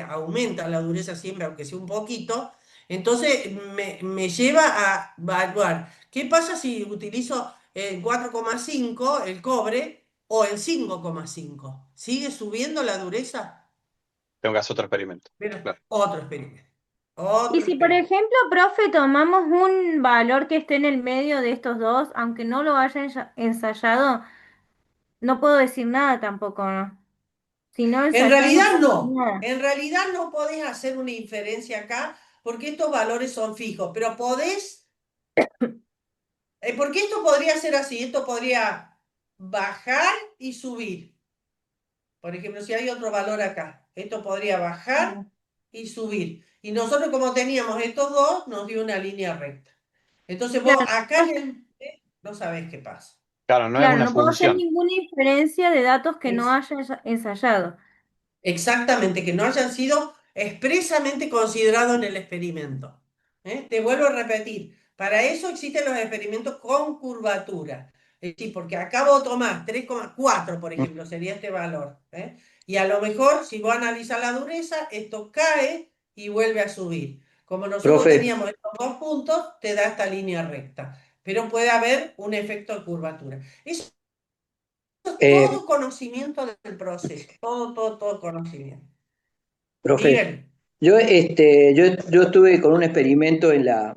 Speaker 2: aumenta la dureza siempre, aunque sea un poquito, entonces me lleva a evaluar, ¿qué pasa si utilizo en 4,5 el cobre o en 5,5? ¿Sigue subiendo la dureza?
Speaker 3: Tengo que hacer otro experimento.
Speaker 2: Pero
Speaker 3: Claro.
Speaker 2: otro experimento.
Speaker 9: Y
Speaker 2: Otro
Speaker 9: si, por
Speaker 2: experimento.
Speaker 9: ejemplo, profe, tomamos un valor que esté en el medio de estos dos, aunque no lo haya ensayado, no puedo decir nada tampoco, ¿no? Si no
Speaker 2: En
Speaker 9: ensayás, no
Speaker 2: realidad
Speaker 9: puedo decir
Speaker 2: no,
Speaker 9: nada.
Speaker 2: en realidad no podés hacer una inferencia acá porque estos valores son fijos, pero podés, porque esto podría ser así, esto podría bajar y subir. Por ejemplo, si hay otro valor acá, esto podría bajar y subir. Y nosotros como teníamos estos dos, nos dio una línea recta. Entonces vos
Speaker 9: Claro,
Speaker 2: acá no sabés qué pasa.
Speaker 3: Claro, no es
Speaker 9: claro,
Speaker 3: una
Speaker 9: no puedo hacer
Speaker 3: función.
Speaker 9: ninguna inferencia de datos que no
Speaker 2: Es
Speaker 9: haya ensayado.
Speaker 2: Exactamente, que no hayan sido expresamente considerados en el experimento. Te vuelvo a repetir, para eso existen los experimentos con curvatura. Es decir, porque acá vos tomás 3,4, por ejemplo, sería este valor. Y a lo mejor, si vos analizás la dureza, esto cae y vuelve a subir. Como nosotros
Speaker 10: Profe,
Speaker 2: teníamos estos dos puntos, te da esta línea recta. Pero puede haber un efecto de curvatura. Eso es
Speaker 10: eh,
Speaker 2: todo conocimiento del proceso, todo conocimiento.
Speaker 10: profe,
Speaker 2: Dígame.
Speaker 10: yo estuve con un experimento en la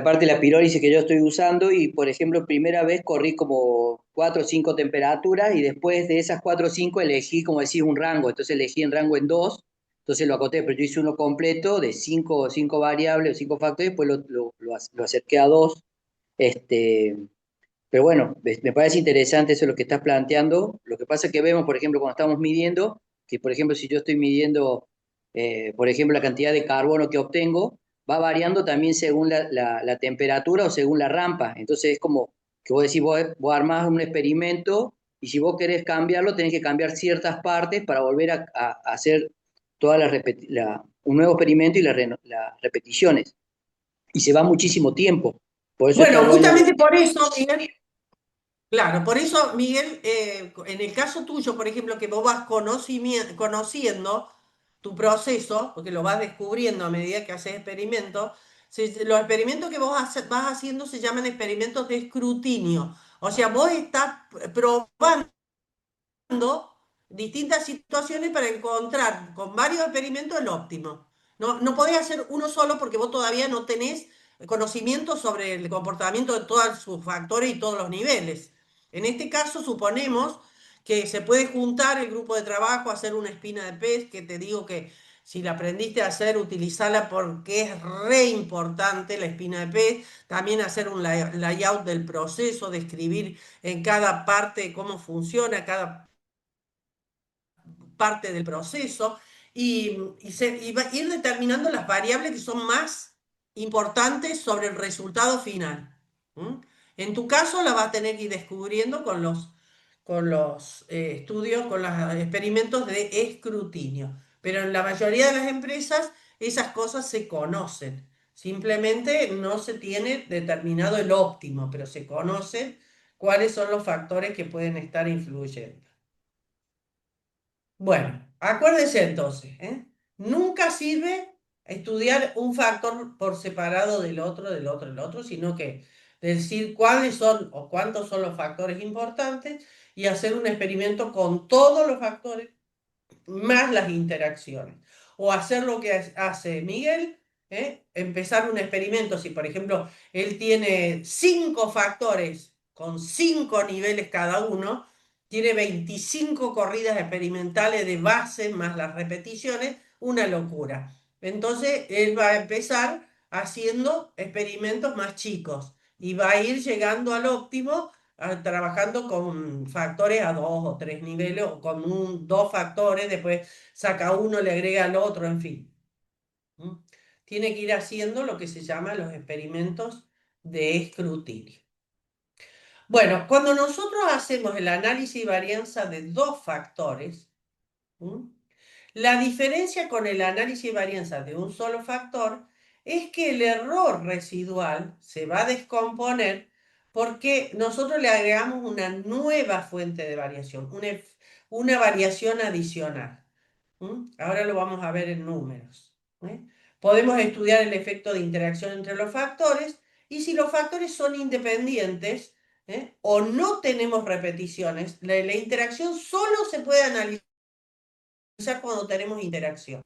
Speaker 10: parte de la pirólisis que yo estoy usando y, por ejemplo, primera vez corrí como 4 o 5 temperaturas y después de esas 4 o 5 elegí, como decís, un rango. Entonces elegí en rango en 2, entonces lo acoté, pero yo hice uno completo de 5 variables o 5 factores, después lo acerqué a 2. Este, pero bueno, me parece interesante eso lo que estás planteando. Lo que pasa es que vemos, por ejemplo, cuando estamos midiendo, que por ejemplo, si yo estoy midiendo, por ejemplo, la cantidad de carbono que obtengo, va variando también según la temperatura o según la rampa. Entonces es como que vos decís, vos armás un experimento y si vos querés cambiarlo, tenés que cambiar ciertas partes para volver a hacer un nuevo experimento y las repeticiones. Y se va muchísimo tiempo. Por eso está
Speaker 2: Bueno,
Speaker 10: bueno.
Speaker 2: justamente por eso, Miguel, claro, por eso, Miguel, en el caso tuyo, por ejemplo, que vos vas conociendo tu proceso, porque lo vas descubriendo a medida que haces experimentos, los experimentos que vas haciendo se llaman experimentos de escrutinio. O sea, vos estás probando distintas situaciones para encontrar con varios experimentos el óptimo. No podés hacer uno solo porque vos todavía no tenés conocimiento sobre el comportamiento de todos sus factores y todos los niveles. En este caso, suponemos que se puede juntar el grupo de trabajo, hacer una espina de pez, que te digo que si la aprendiste a hacer, utilizarla porque es re importante la espina de pez. También hacer un layout del proceso, describir en cada parte cómo funciona cada parte del proceso y va a ir determinando las variables que son más importantes sobre el resultado final. ¿Mm? En tu caso la vas a tener que ir descubriendo con los estudios, con los experimentos de escrutinio. Pero en la mayoría de las empresas esas cosas se conocen. Simplemente no se tiene determinado el óptimo, pero se conocen cuáles son los factores que pueden estar influyendo. Bueno, acuérdese entonces, ¿eh? Nunca sirve estudiar un factor por separado del otro, sino que decir cuáles son o cuántos son los factores importantes y hacer un experimento con todos los factores más las interacciones. O hacer lo que hace Miguel, empezar un experimento. Si, por ejemplo, él tiene 5 factores con 5 niveles cada uno, tiene 25 corridas experimentales de base más las repeticiones, una locura. Entonces, él va a empezar haciendo experimentos más chicos y va a ir llegando al óptimo trabajando con factores a 2 o 3 niveles o con 2 factores, después saca uno, le agrega al otro, en fin. ¿Mm? Tiene que ir haciendo lo que se llama los experimentos de escrutinio. Bueno, cuando nosotros hacemos el análisis y varianza de 2 factores, la diferencia con el análisis y varianza de un solo factor es que el error residual se va a descomponer porque nosotros le agregamos una nueva fuente de variación, una variación adicional. Ahora lo vamos a ver en números. Podemos estudiar el efecto de interacción entre los factores y si los factores son independientes o no tenemos repeticiones, la interacción solo se puede analizar cuando tenemos interacción.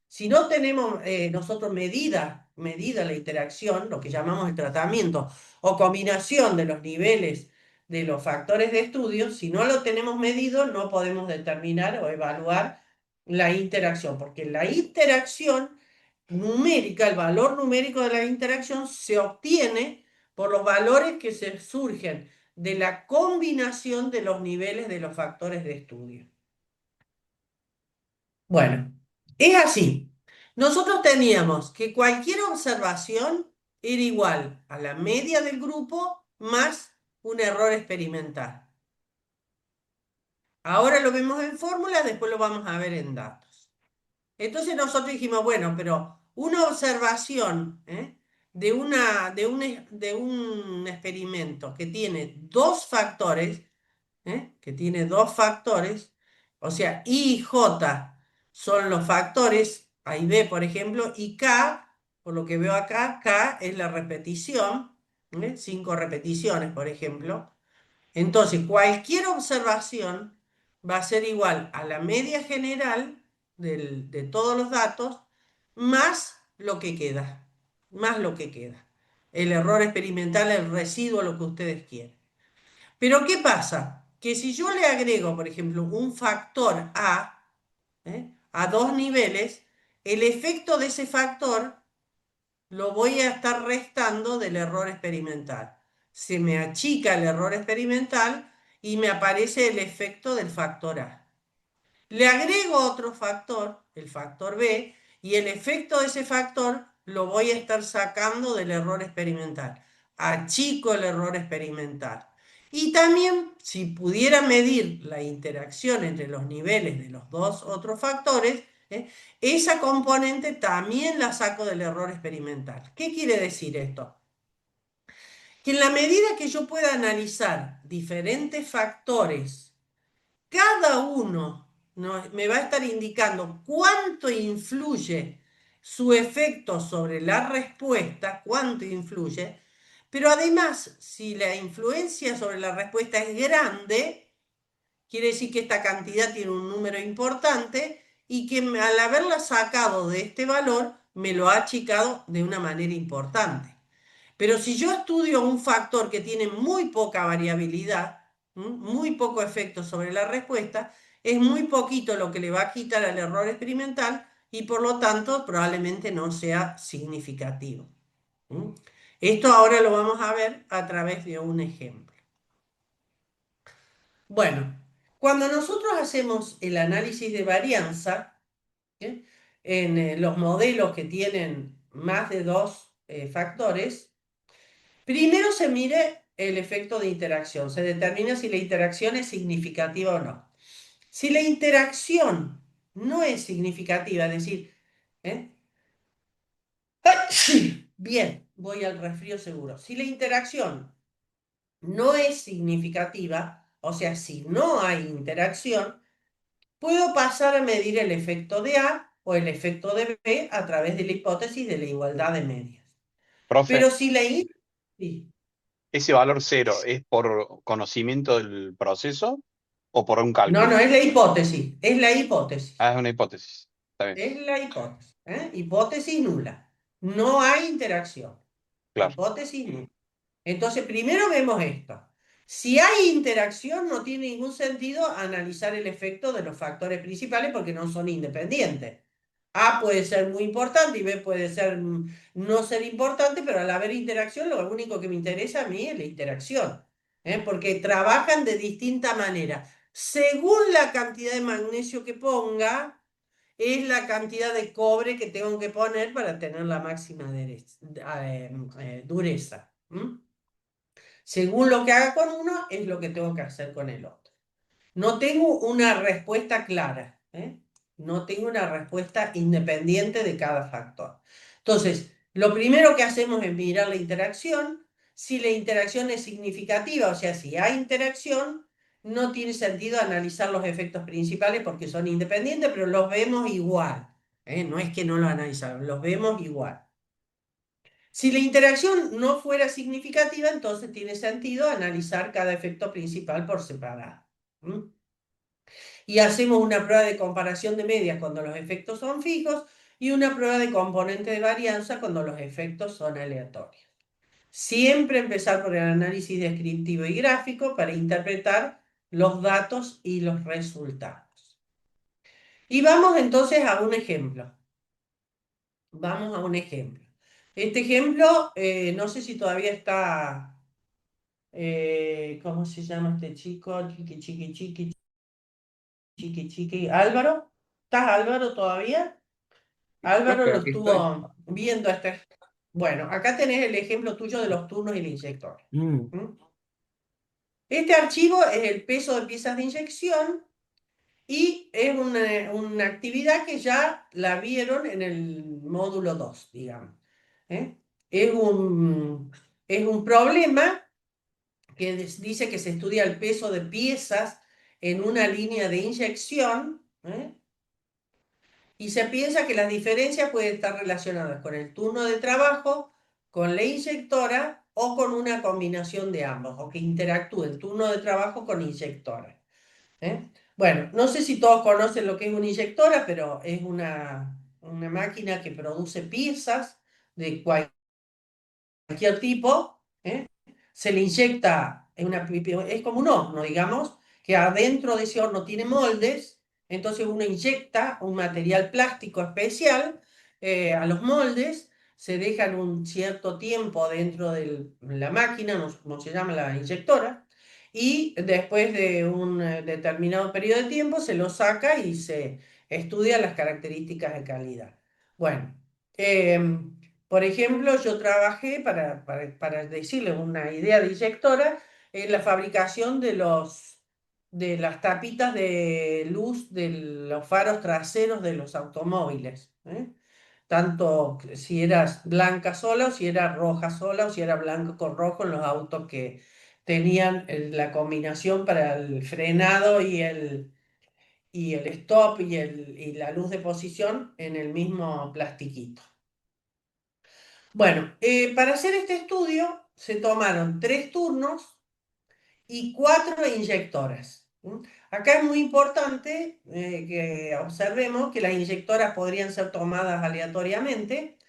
Speaker 2: Si no tenemos nosotros medida la interacción, lo que llamamos el tratamiento o combinación de los niveles de los factores de estudio, si no lo tenemos medido, no podemos determinar o evaluar la interacción, porque la interacción numérica, el valor numérico de la interacción se obtiene por los valores que se surgen de la combinación de los niveles de los factores de estudio. Bueno, es así. Nosotros teníamos que cualquier observación era igual a la media del grupo más un error experimental. Ahora lo vemos en fórmulas, después lo vamos a ver en datos. Entonces nosotros dijimos, bueno, pero una observación de un experimento que tiene 2 factores, o sea, I y J son los factores, A y B, por ejemplo, y K, por lo que veo acá, K es la repetición, 5 repeticiones, por ejemplo. Entonces, cualquier observación va a ser igual a la media general de todos los datos, más lo que queda, El error experimental, el residuo, lo que ustedes quieran. Pero ¿qué pasa? Que si yo le agrego, por ejemplo, un factor a 2 niveles, el efecto de ese factor lo voy a estar restando del error experimental. Se me achica el error experimental y me aparece el efecto del factor A. Le agrego otro factor, el factor B, y el efecto de ese factor lo voy a estar sacando del error experimental. Achico el error experimental. Y también, si pudiera medir la interacción entre los niveles de los dos otros factores, esa componente también la saco del error experimental. ¿Qué quiere decir esto? Que en la medida que yo pueda analizar diferentes factores, cada uno me va a estar indicando cuánto influye su efecto sobre la respuesta, cuánto influye, pero además, si la influencia sobre la respuesta es grande, quiere decir que esta cantidad tiene un número importante y que al haberla sacado de este valor, me lo ha achicado de una manera importante. Pero si yo estudio un factor que tiene muy poca variabilidad, muy poco efecto sobre la respuesta, es muy poquito lo que le va a quitar al error experimental y por lo tanto probablemente no sea significativo. Esto ahora lo vamos a ver a través de un ejemplo. Bueno, cuando nosotros hacemos el análisis de varianza, en los modelos que tienen más de dos factores, primero se mire el efecto de interacción, se determina si la interacción es significativa o no. Si la interacción no es significativa, es decir, bien, voy al resfrío seguro. Si la interacción no es significativa, o sea, si no hay interacción, puedo pasar a medir el efecto de A o el efecto de B a través de la hipótesis de la igualdad de medias.
Speaker 3: Profe,
Speaker 2: Pero si la... Sí.
Speaker 3: ¿ese valor cero es por conocimiento del proceso o por un
Speaker 2: No,
Speaker 3: cálculo?
Speaker 2: es la hipótesis, es la hipótesis.
Speaker 3: Ah, es una hipótesis. Está bien,
Speaker 2: Es la hipótesis, hipótesis nula. No hay interacción.
Speaker 3: claro.
Speaker 2: Hipótesis nula. Entonces, primero vemos esto. Si hay interacción, no tiene ningún sentido analizar el efecto de los factores principales porque no son independientes. A puede ser muy importante y B puede ser no ser importante, pero al haber interacción, lo único que me interesa a mí es la interacción, porque trabajan de distinta manera. Según la cantidad de magnesio que ponga, es la cantidad de cobre que tengo que poner para tener la máxima dureza. Según lo que haga con uno, es lo que tengo que hacer con el otro. No tengo una respuesta clara, no tengo una respuesta independiente de cada factor. Entonces, lo primero que hacemos es mirar la interacción. Si la interacción es significativa, o sea, si hay interacción, no tiene sentido analizar los efectos principales porque son independientes, pero los vemos igual. No es que no los analizamos, los vemos igual. Si la interacción no fuera significativa, entonces tiene sentido analizar cada efecto principal por separado. Y hacemos una prueba de comparación de medias cuando los efectos son fijos y una prueba de componente de varianza cuando los efectos son aleatorios. Siempre empezar por el análisis descriptivo y gráfico para interpretar los datos y los resultados. Y vamos entonces a un ejemplo. Vamos a un ejemplo. Este ejemplo, no sé si todavía está, ¿cómo se llama este chico? Chiqui. Álvaro, ¿estás Álvaro todavía? Álvaro
Speaker 10: Profe,
Speaker 2: lo
Speaker 10: aquí estoy.
Speaker 2: estuvo viendo este. Bueno, acá tenés el ejemplo tuyo de los turnos y el inyector. Este archivo es el peso de piezas de inyección y es una actividad que ya la vieron en el módulo 2, digamos. Es un problema que dice que se estudia el peso de piezas en una línea de inyección, y se piensa que las diferencias pueden estar relacionadas con el turno de trabajo, con la inyectora o con una combinación de ambos, o que interactúe el turno de trabajo con inyectora. Bueno, no sé si todos conocen lo que es una inyectora, pero es una máquina que produce piezas de cualquier tipo, se le inyecta, es como un horno, digamos, que adentro de ese horno tiene moldes, entonces uno inyecta un material plástico especial a los moldes, se dejan un cierto tiempo dentro de la máquina, no se llama la inyectora, y después de un determinado periodo de tiempo se lo saca y se estudian las características de calidad. Bueno, Por ejemplo, yo trabajé, para decirles una idea de inyectora, en la fabricación de las tapitas de luz de los faros traseros de los automóviles, ¿eh? Tanto si era blanca sola, o si era roja sola, o si era blanco con rojo en los autos que tenían la combinación para el frenado y el stop y la luz de posición en el mismo plastiquito. Bueno, para hacer este estudio se tomaron 3 turnos y 4 inyectoras. Acá es muy importante que observemos que las inyectoras podrían ser tomadas aleatoriamente,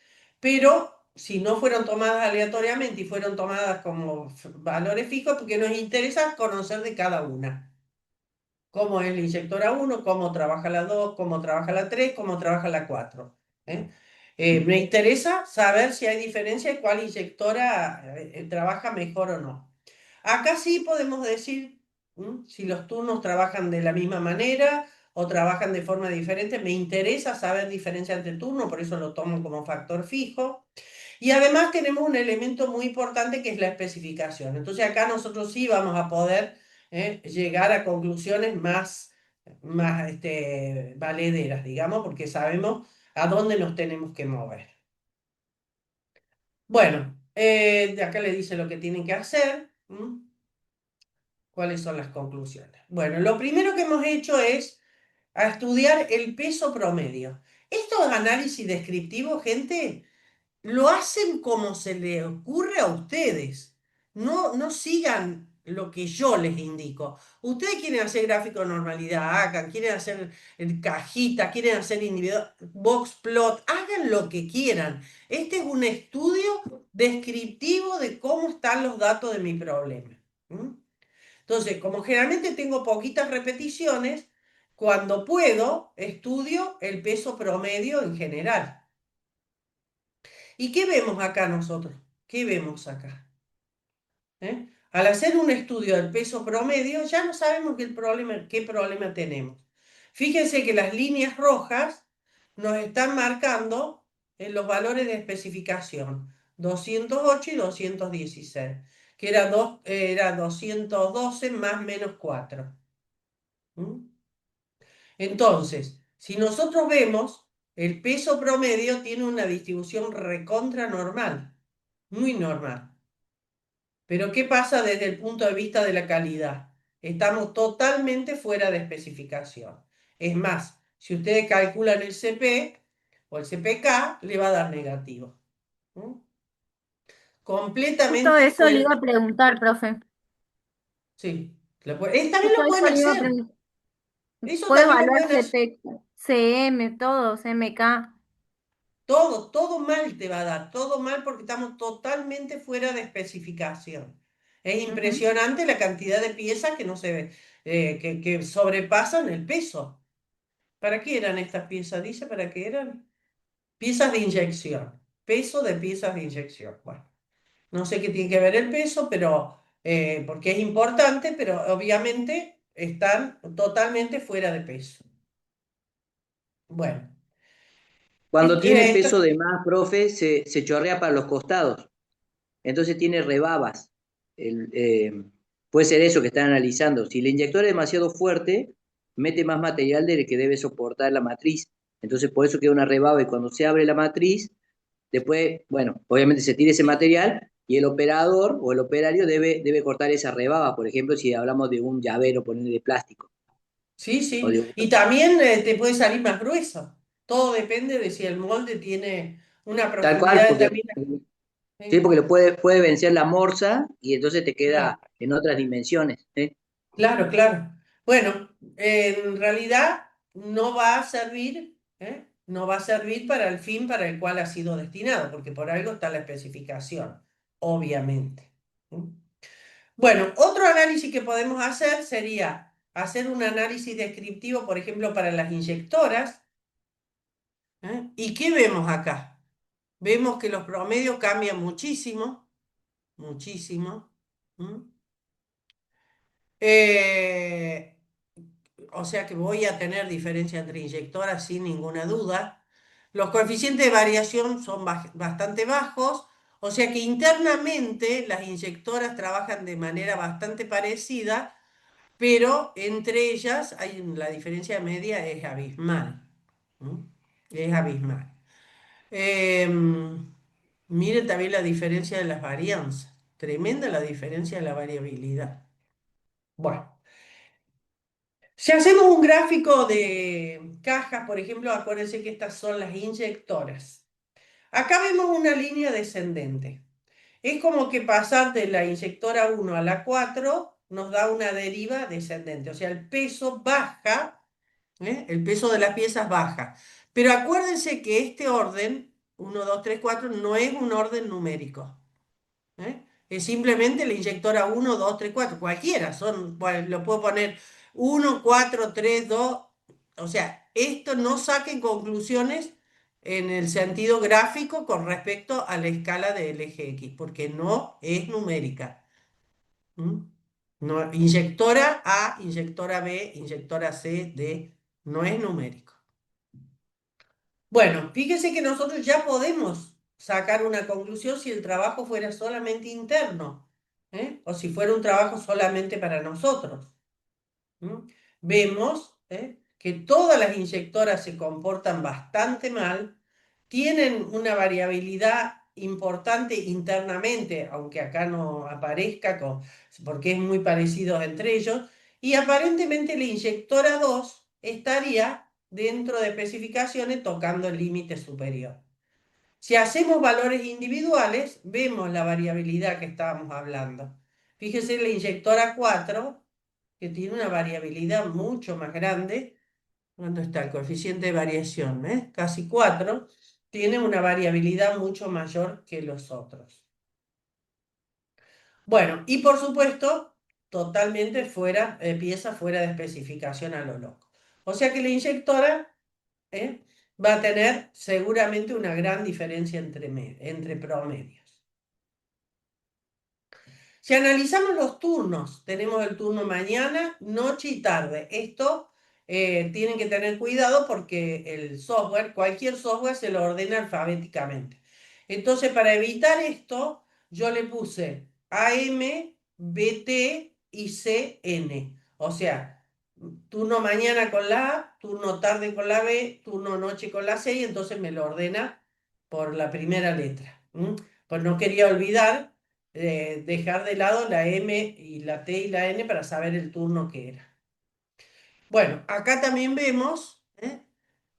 Speaker 2: pero si no fueron tomadas aleatoriamente y fueron tomadas como valores fijos, porque nos interesa conocer de cada una. Cómo es la inyectora 1, cómo trabaja la 2, cómo trabaja la 3, cómo trabaja la 4. ¿Eh? Me interesa saber si hay diferencia y cuál inyectora trabaja mejor o no. Acá sí podemos decir si los turnos trabajan de la misma manera o trabajan de forma diferente. Me interesa saber diferencia entre turnos, por eso lo tomo como factor fijo. Y además tenemos un elemento muy importante que es la especificación. Entonces acá nosotros sí vamos a poder llegar a conclusiones más valederas, digamos, porque sabemos a dónde nos tenemos que mover. Bueno, de acá le dice lo que tienen que hacer. ¿Cuáles son las conclusiones? Bueno, lo primero que hemos hecho es a estudiar el peso promedio. Estos análisis descriptivos, gente, lo hacen como se les ocurre a ustedes. No sigan lo que yo les indico. Ustedes quieren hacer gráfico de normalidad, hagan, quieren hacer cajita, quieren hacer individual, box plot, hagan lo que quieran. Este es un estudio descriptivo de cómo están los datos de mi problema. Entonces, como generalmente tengo poquitas repeticiones, cuando puedo, estudio el peso promedio en general. ¿Y qué vemos acá nosotros? ¿Qué vemos acá? Al hacer un estudio del peso promedio, ya no sabemos qué problema tenemos. Fíjense que las líneas rojas nos están marcando en los valores de especificación, 208 y 216, que era 212 más menos 4. Entonces, si nosotros vemos, el peso promedio tiene una distribución recontra normal, muy normal. Pero ¿qué pasa desde el punto de vista de la calidad? Estamos totalmente fuera de especificación. Es más, si ustedes calculan el CP o el CPK, le va a dar negativo.
Speaker 9: Justo
Speaker 2: Completamente
Speaker 9: eso le
Speaker 2: fuera.
Speaker 9: iba a preguntar, profe.
Speaker 2: Sí, también
Speaker 9: Justo
Speaker 2: lo pueden
Speaker 9: eso le iba a
Speaker 2: hacer.
Speaker 9: preguntar.
Speaker 2: Eso
Speaker 9: ¿Puede
Speaker 2: también lo
Speaker 9: evaluar
Speaker 2: pueden hacer.
Speaker 9: CM, todos, MK?
Speaker 2: Todo mal te va a dar, todo mal porque estamos totalmente fuera de especificación. Es
Speaker 9: Ujú.
Speaker 2: impresionante la cantidad de piezas que no se ve, que sobrepasan el peso. ¿Para qué eran estas piezas? Dice, ¿para qué eran? Piezas de inyección, peso de piezas de inyección. Bueno, no sé qué tiene que ver el peso, pero porque es importante, pero obviamente están totalmente fuera de peso. Bueno,
Speaker 10: Cuando tiene
Speaker 2: esto,
Speaker 10: peso de más, profe, se chorrea para los costados. Entonces tiene rebabas. Puede ser eso que están analizando. Si el inyector es demasiado fuerte, mete más material del que debe soportar la matriz. Entonces por eso queda una rebaba y cuando se abre la matriz, después, bueno, obviamente se tira ese material y el operador o el operario debe cortar esa rebaba. Por ejemplo, si hablamos de un llavero, ponerle de plástico.
Speaker 2: sí,
Speaker 10: O
Speaker 2: sí.
Speaker 10: de
Speaker 2: Y también te puede salir más grueso. Todo depende de si el molde tiene una
Speaker 10: tal cual,
Speaker 2: profundidad
Speaker 10: porque,
Speaker 2: determinada.
Speaker 10: sí,
Speaker 2: Sí,
Speaker 10: porque lo puede vencer la morsa y entonces te
Speaker 2: claro,
Speaker 10: queda en otras dimensiones. ¿Sí?
Speaker 2: claro, claro. Bueno, en realidad no va a servir, no va a servir para el fin para el cual ha sido destinado, porque por algo está la especificación, obviamente. ¿Mm? Bueno, otro análisis que podemos hacer sería hacer un análisis descriptivo, por ejemplo, para las inyectoras. ¿Y qué vemos acá? Vemos que los promedios cambian muchísimo, muchísimo. ¿Mm? O sea que voy a tener diferencia entre inyectoras sin ninguna duda. Los coeficientes de variación son bastante bajos, o sea que internamente las inyectoras trabajan de manera bastante parecida, pero entre ellas la diferencia media es abismal. ¿No? Es abismal. Miren también la diferencia de las varianzas. Tremenda la diferencia de la variabilidad. Bueno, si hacemos un gráfico de cajas, por ejemplo, acuérdense que estas son las inyectoras. Acá vemos una línea descendente. Es como que pasar de la inyectora 1 a la 4 nos da una deriva descendente. O sea, el peso baja, el peso de las piezas baja. Pero acuérdense que este orden, 1, 2, 3, 4, no es un orden numérico. Es simplemente la inyectora 1, 2, 3, 4, cualquiera, lo puedo poner 1, 4, 3, 2, o sea, esto no saquen conclusiones en el sentido gráfico con respecto a la escala del eje X, porque no es numérica. No, inyectora A, inyectora B, inyectora C, D, no es numérico. Bueno, fíjese que nosotros ya podemos sacar una conclusión si el trabajo fuera solamente interno, o si fuera un trabajo solamente para nosotros. Vemos que todas las inyectoras se comportan bastante mal, tienen una variabilidad importante internamente, aunque acá no aparezca porque es muy parecido entre ellos, y aparentemente la inyectora 2 estaría dentro de especificaciones tocando el límite superior. Si hacemos valores individuales, vemos la variabilidad que estábamos hablando. Fíjese la inyectora 4, que tiene una variabilidad mucho más grande. ¿Dónde está el coeficiente de variación? Casi 4. Tiene una variabilidad mucho mayor que los otros. Bueno, y por supuesto, totalmente pieza fuera de especificación a lo loco. O sea que la inyectora va a tener seguramente una gran diferencia entre promedios. Si analizamos los turnos, tenemos el turno mañana, noche y tarde. Esto tienen que tener cuidado porque el software, cualquier software se lo ordena alfabéticamente. Entonces, para evitar esto, yo le puse AM, BT y CN. O sea, turno mañana con la A, turno tarde con la B, turno noche con la C, y entonces me lo ordena por la primera letra. Pues no quería olvidar dejar de lado la M y la T y la N para saber el turno que era. Bueno, acá también vemos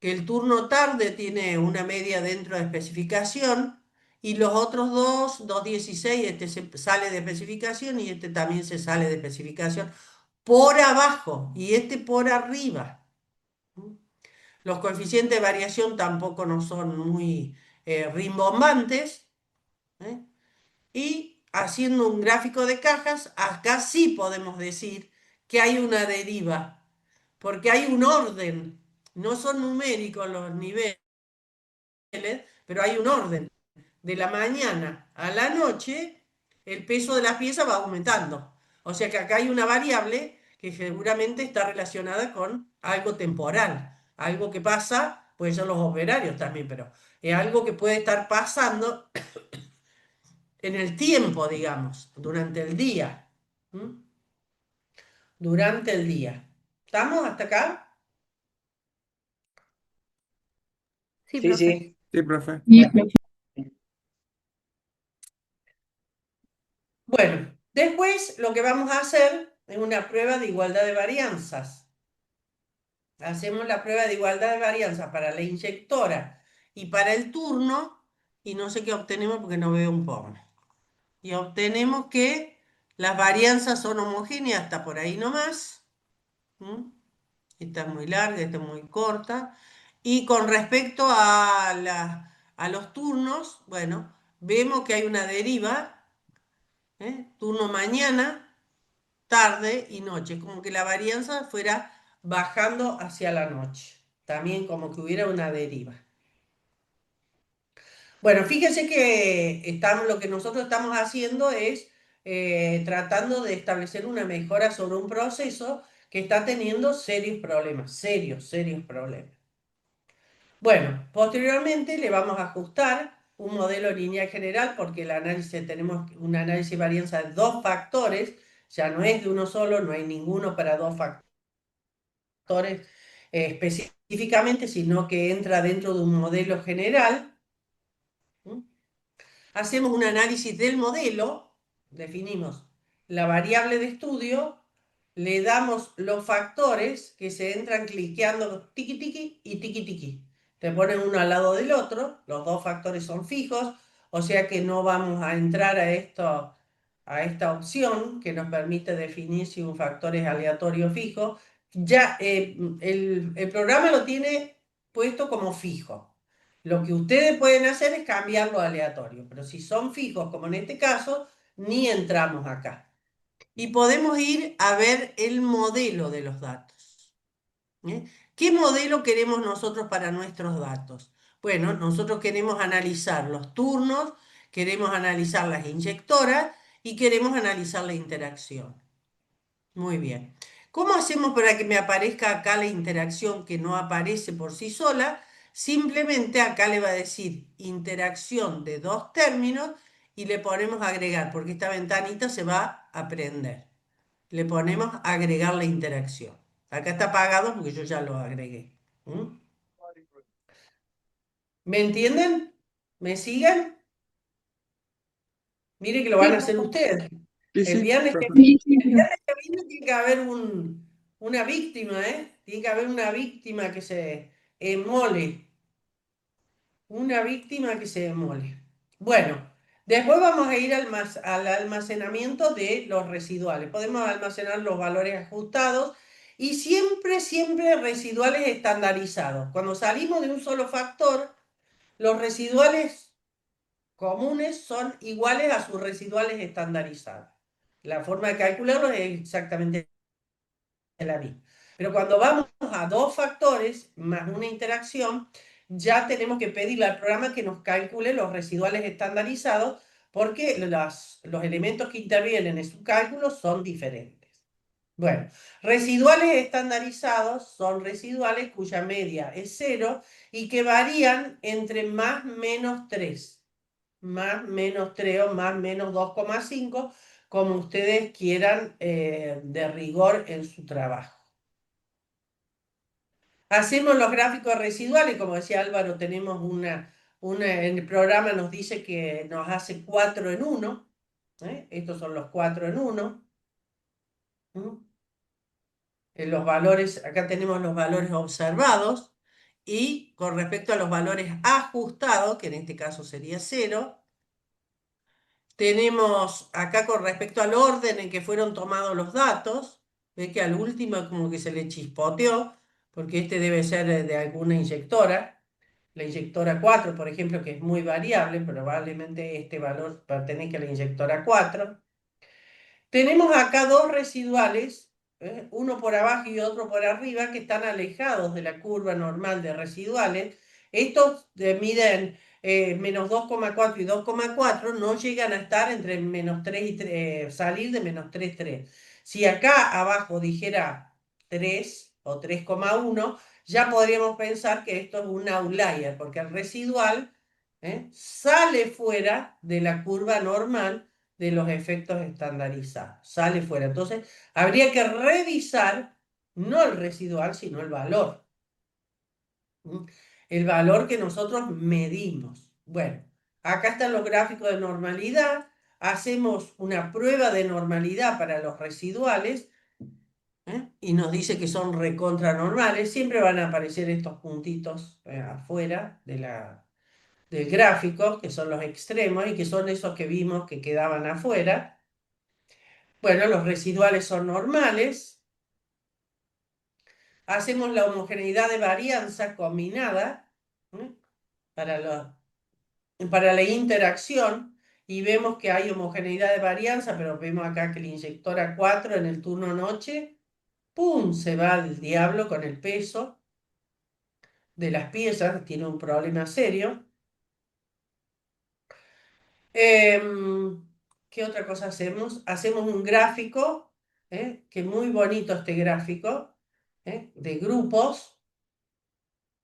Speaker 2: que el turno tarde tiene una media dentro de especificación y los otros dos, 2.16, este se sale de especificación y este también se sale de especificación por abajo y este por arriba. Los coeficientes de variación tampoco no son muy rimbombantes. Y haciendo un gráfico de cajas, acá sí podemos decir que hay una deriva, porque hay un orden. No son numéricos los niveles, pero hay un orden. De la mañana a la noche, el peso de las piezas va aumentando. O sea que acá hay una variable que seguramente está relacionada con algo temporal, algo que pasa, pueden ser los operarios también, pero es algo que puede estar pasando en el tiempo, digamos, durante el día. Durante el día. ¿Estamos hasta acá?
Speaker 9: Sí,
Speaker 10: Sí,
Speaker 9: profe.
Speaker 10: sí.
Speaker 7: Sí, profe.
Speaker 6: Sí, profe.
Speaker 2: Bueno, después lo que vamos a hacer es una prueba de igualdad de varianzas. Hacemos la prueba de igualdad de varianzas para la inyectora y para el turno, y no sé qué obtenemos porque no veo un poco. Y obtenemos que las varianzas son homogéneas hasta por ahí nomás. Esta es muy larga, esta es muy corta. Y con respecto a los turnos, bueno, vemos que hay una deriva, turno mañana, tarde y noche, como que la varianza fuera bajando hacia la noche. También como que hubiera una deriva. Bueno, fíjense que lo que nosotros estamos haciendo es tratando de establecer una mejora sobre un proceso que está teniendo serios problemas, serios problemas. Bueno, posteriormente le vamos a ajustar un modelo lineal general porque el análisis, tenemos un análisis de varianza de 2 factores, ya no es de uno solo, no hay ninguno para 2 factores específicamente, sino que entra dentro de un modelo general. ¿Mm? Hacemos un análisis del modelo, definimos la variable de estudio, le damos los factores que se entran cliqueando tiqui tiqui y tiqui tiqui. Te ponen uno al lado del otro, los dos factores son fijos, o sea que no vamos a entrar a esta opción que nos permite definir si un factor es aleatorio o fijo. Ya el programa lo tiene puesto como fijo. Lo que ustedes pueden hacer es cambiarlo a aleatorio, pero si son fijos, como en este caso, ni entramos acá. Y podemos ir a ver el modelo de los datos. ¿Eh? ¿Qué modelo queremos nosotros para nuestros datos? Bueno, nosotros queremos analizar los turnos, queremos analizar las inyectoras y queremos analizar la interacción. Muy bien. ¿Cómo hacemos para que me aparezca acá la interacción que no aparece por sí sola? Simplemente acá le va a decir interacción de dos términos y le ponemos agregar, porque esta ventanita se va a prender. Le ponemos agregar la interacción. Acá está apagado porque yo ya lo agregué. ¿Mm? ¿Me entienden? ¿Me siguen? Mire que lo van a
Speaker 6: Sí,
Speaker 2: hacer ustedes.
Speaker 3: Sí,
Speaker 2: El
Speaker 3: sí,
Speaker 2: viernes que
Speaker 3: profe.
Speaker 6: sí, sí,
Speaker 2: El
Speaker 6: profe.
Speaker 2: viernes que viene tiene que haber una víctima, ¿eh? Tiene que haber una víctima que se emole. Una víctima que se emole. Bueno, después vamos a ir al almacenamiento de los residuales. Podemos almacenar los valores ajustados y siempre, siempre residuales estandarizados. Cuando salimos de un solo factor, los residuales comunes son iguales a sus residuales estandarizados. La forma de calcularlos es exactamente la misma. Pero cuando vamos a dos factores más una interacción, ya tenemos que pedirle al programa que nos calcule los residuales estandarizados porque los elementos que intervienen en su cálculo son diferentes. Bueno, residuales estandarizados son residuales cuya media es 0 y que varían entre más menos 3, más menos 3 o más menos 2,5, como ustedes quieran de rigor en su trabajo. Hacemos los gráficos residuales, como decía Álvaro, tenemos en el programa nos dice que nos hace 4 en 1. Estos son los 4 en 1. Los valores, acá tenemos los valores observados y con respecto a los valores ajustados, que en este caso sería 0, tenemos acá con respecto al orden en que fueron tomados los datos, ve que al último como que se le chispoteó, porque este debe ser de alguna inyectora, la inyectora 4, por ejemplo, que es muy variable, probablemente este valor pertenezca a la inyectora 4. Tenemos acá dos residuales, uno por abajo y otro por arriba, que están alejados de la curva normal de residuales. Estos miden menos 2,4 y 2,4, no llegan a estar entre menos 3 y 3, salir de menos 3,3. Si acá abajo dijera 3 o 3,1, ya podríamos pensar que esto es un outlier, porque el residual sale fuera de la curva normal de los efectos estandarizados, sale fuera. Entonces, habría que revisar no el residual, sino el valor. El valor que nosotros medimos. Bueno, acá están los gráficos de normalidad. Hacemos una prueba de normalidad para los residuales y nos dice que son recontra normales. Siempre van a aparecer estos puntitos afuera del gráfico, que son los extremos y que son esos que vimos que quedaban afuera. Bueno, los residuales son normales. Hacemos la homogeneidad de varianza combinada para la interacción y vemos que hay homogeneidad de varianza, pero vemos acá que la inyectora 4 en el turno noche, ¡pum!, se va al diablo con el peso de las piezas, tiene un problema serio. ¿Qué otra cosa hacemos? Hacemos un gráfico, que es muy bonito este gráfico, de grupos.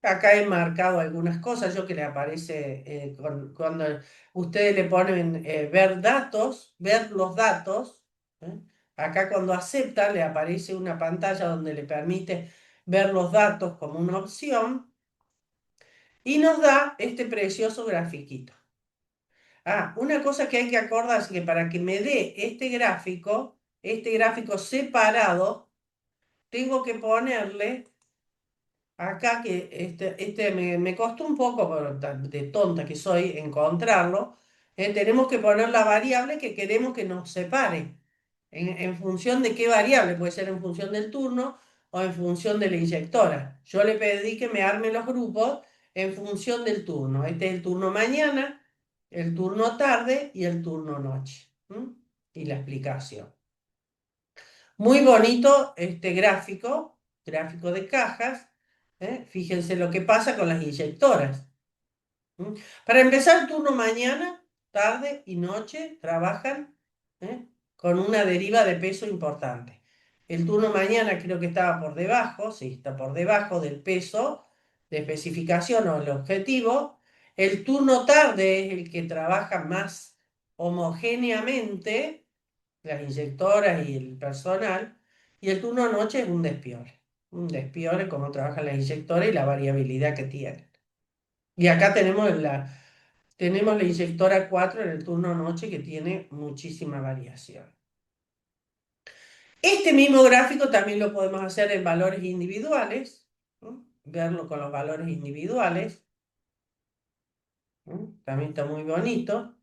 Speaker 2: Acá he marcado algunas cosas, yo que le aparece cuando ustedes le ponen ver datos, ver los datos. ¿Eh? Acá cuando acepta le aparece una pantalla donde le permite ver los datos como una opción y nos da este precioso grafiquito. Ah, una cosa que hay que acordarse que para que me dé este gráfico separado, tengo que ponerle acá que me costó un poco, de tonta que soy, encontrarlo. Tenemos que poner la variable que queremos que nos separe. En función de qué variable, puede ser en función del turno o en función de la inyectora. Yo le pedí que me arme los grupos en función del turno. Este es el turno mañana, el turno tarde y el turno noche. ¿M? Y la explicación. Muy bonito este gráfico de cajas. Fíjense lo que pasa con las inyectoras. ¿Mm? Para empezar, turno mañana, tarde y noche trabajan ¿eh? con una deriva de peso importante. El turno mañana creo que estaba por debajo, sí, está por debajo del peso de especificación o el objetivo. El turno tarde es el que trabaja más homogéneamente, las inyectoras y el personal, y el turno noche es un despiole cómo trabajan las inyectoras y la variabilidad que tienen. Y acá tenemos la inyectora 4 en el turno noche que tiene muchísima variación. Este mismo gráfico también lo podemos hacer en valores individuales, ¿no? Verlo con los valores individuales, ¿no? También está muy bonito.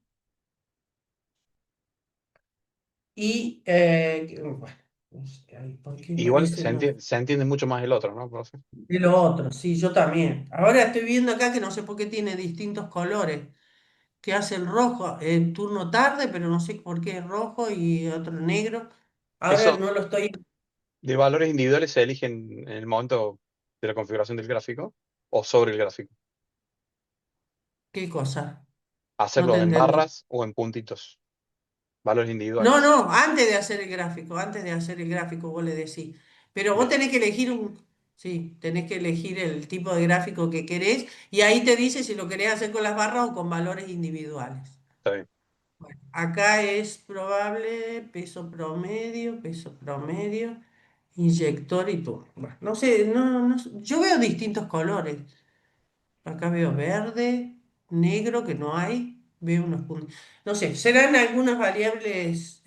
Speaker 2: Y, bueno, no sé, ay, ¿por qué
Speaker 3: Igual
Speaker 2: ese no?
Speaker 3: se entiende mucho más el otro, ¿no, profe?
Speaker 2: De lo otro, sí, yo también. Ahora estoy viendo acá que no sé por qué tiene distintos colores. Que hace el rojo en turno tarde, pero no sé por qué es rojo y otro negro. Ahora
Speaker 3: Eso
Speaker 2: no lo estoy.
Speaker 3: de valores individuales se eligen en el momento de la configuración del gráfico o sobre el gráfico.
Speaker 2: ¿Qué cosa? No te
Speaker 3: Hacerlo en
Speaker 2: entendí.
Speaker 3: barras o en puntitos. Valores
Speaker 2: No,
Speaker 3: individuales.
Speaker 2: no, antes de hacer el gráfico, vos le decís. Pero vos
Speaker 3: Bien,
Speaker 2: tenés que elegir sí, tenés que elegir el tipo de gráfico que querés y ahí te dice si lo querés hacer con las barras o con valores individuales.
Speaker 3: está bien.
Speaker 2: Bueno, acá es probable peso promedio, inyector y turno. Bueno, no sé, yo veo distintos colores. Acá veo verde, negro, que no hay. Veo unos puntos. No sé, serán algunas variables.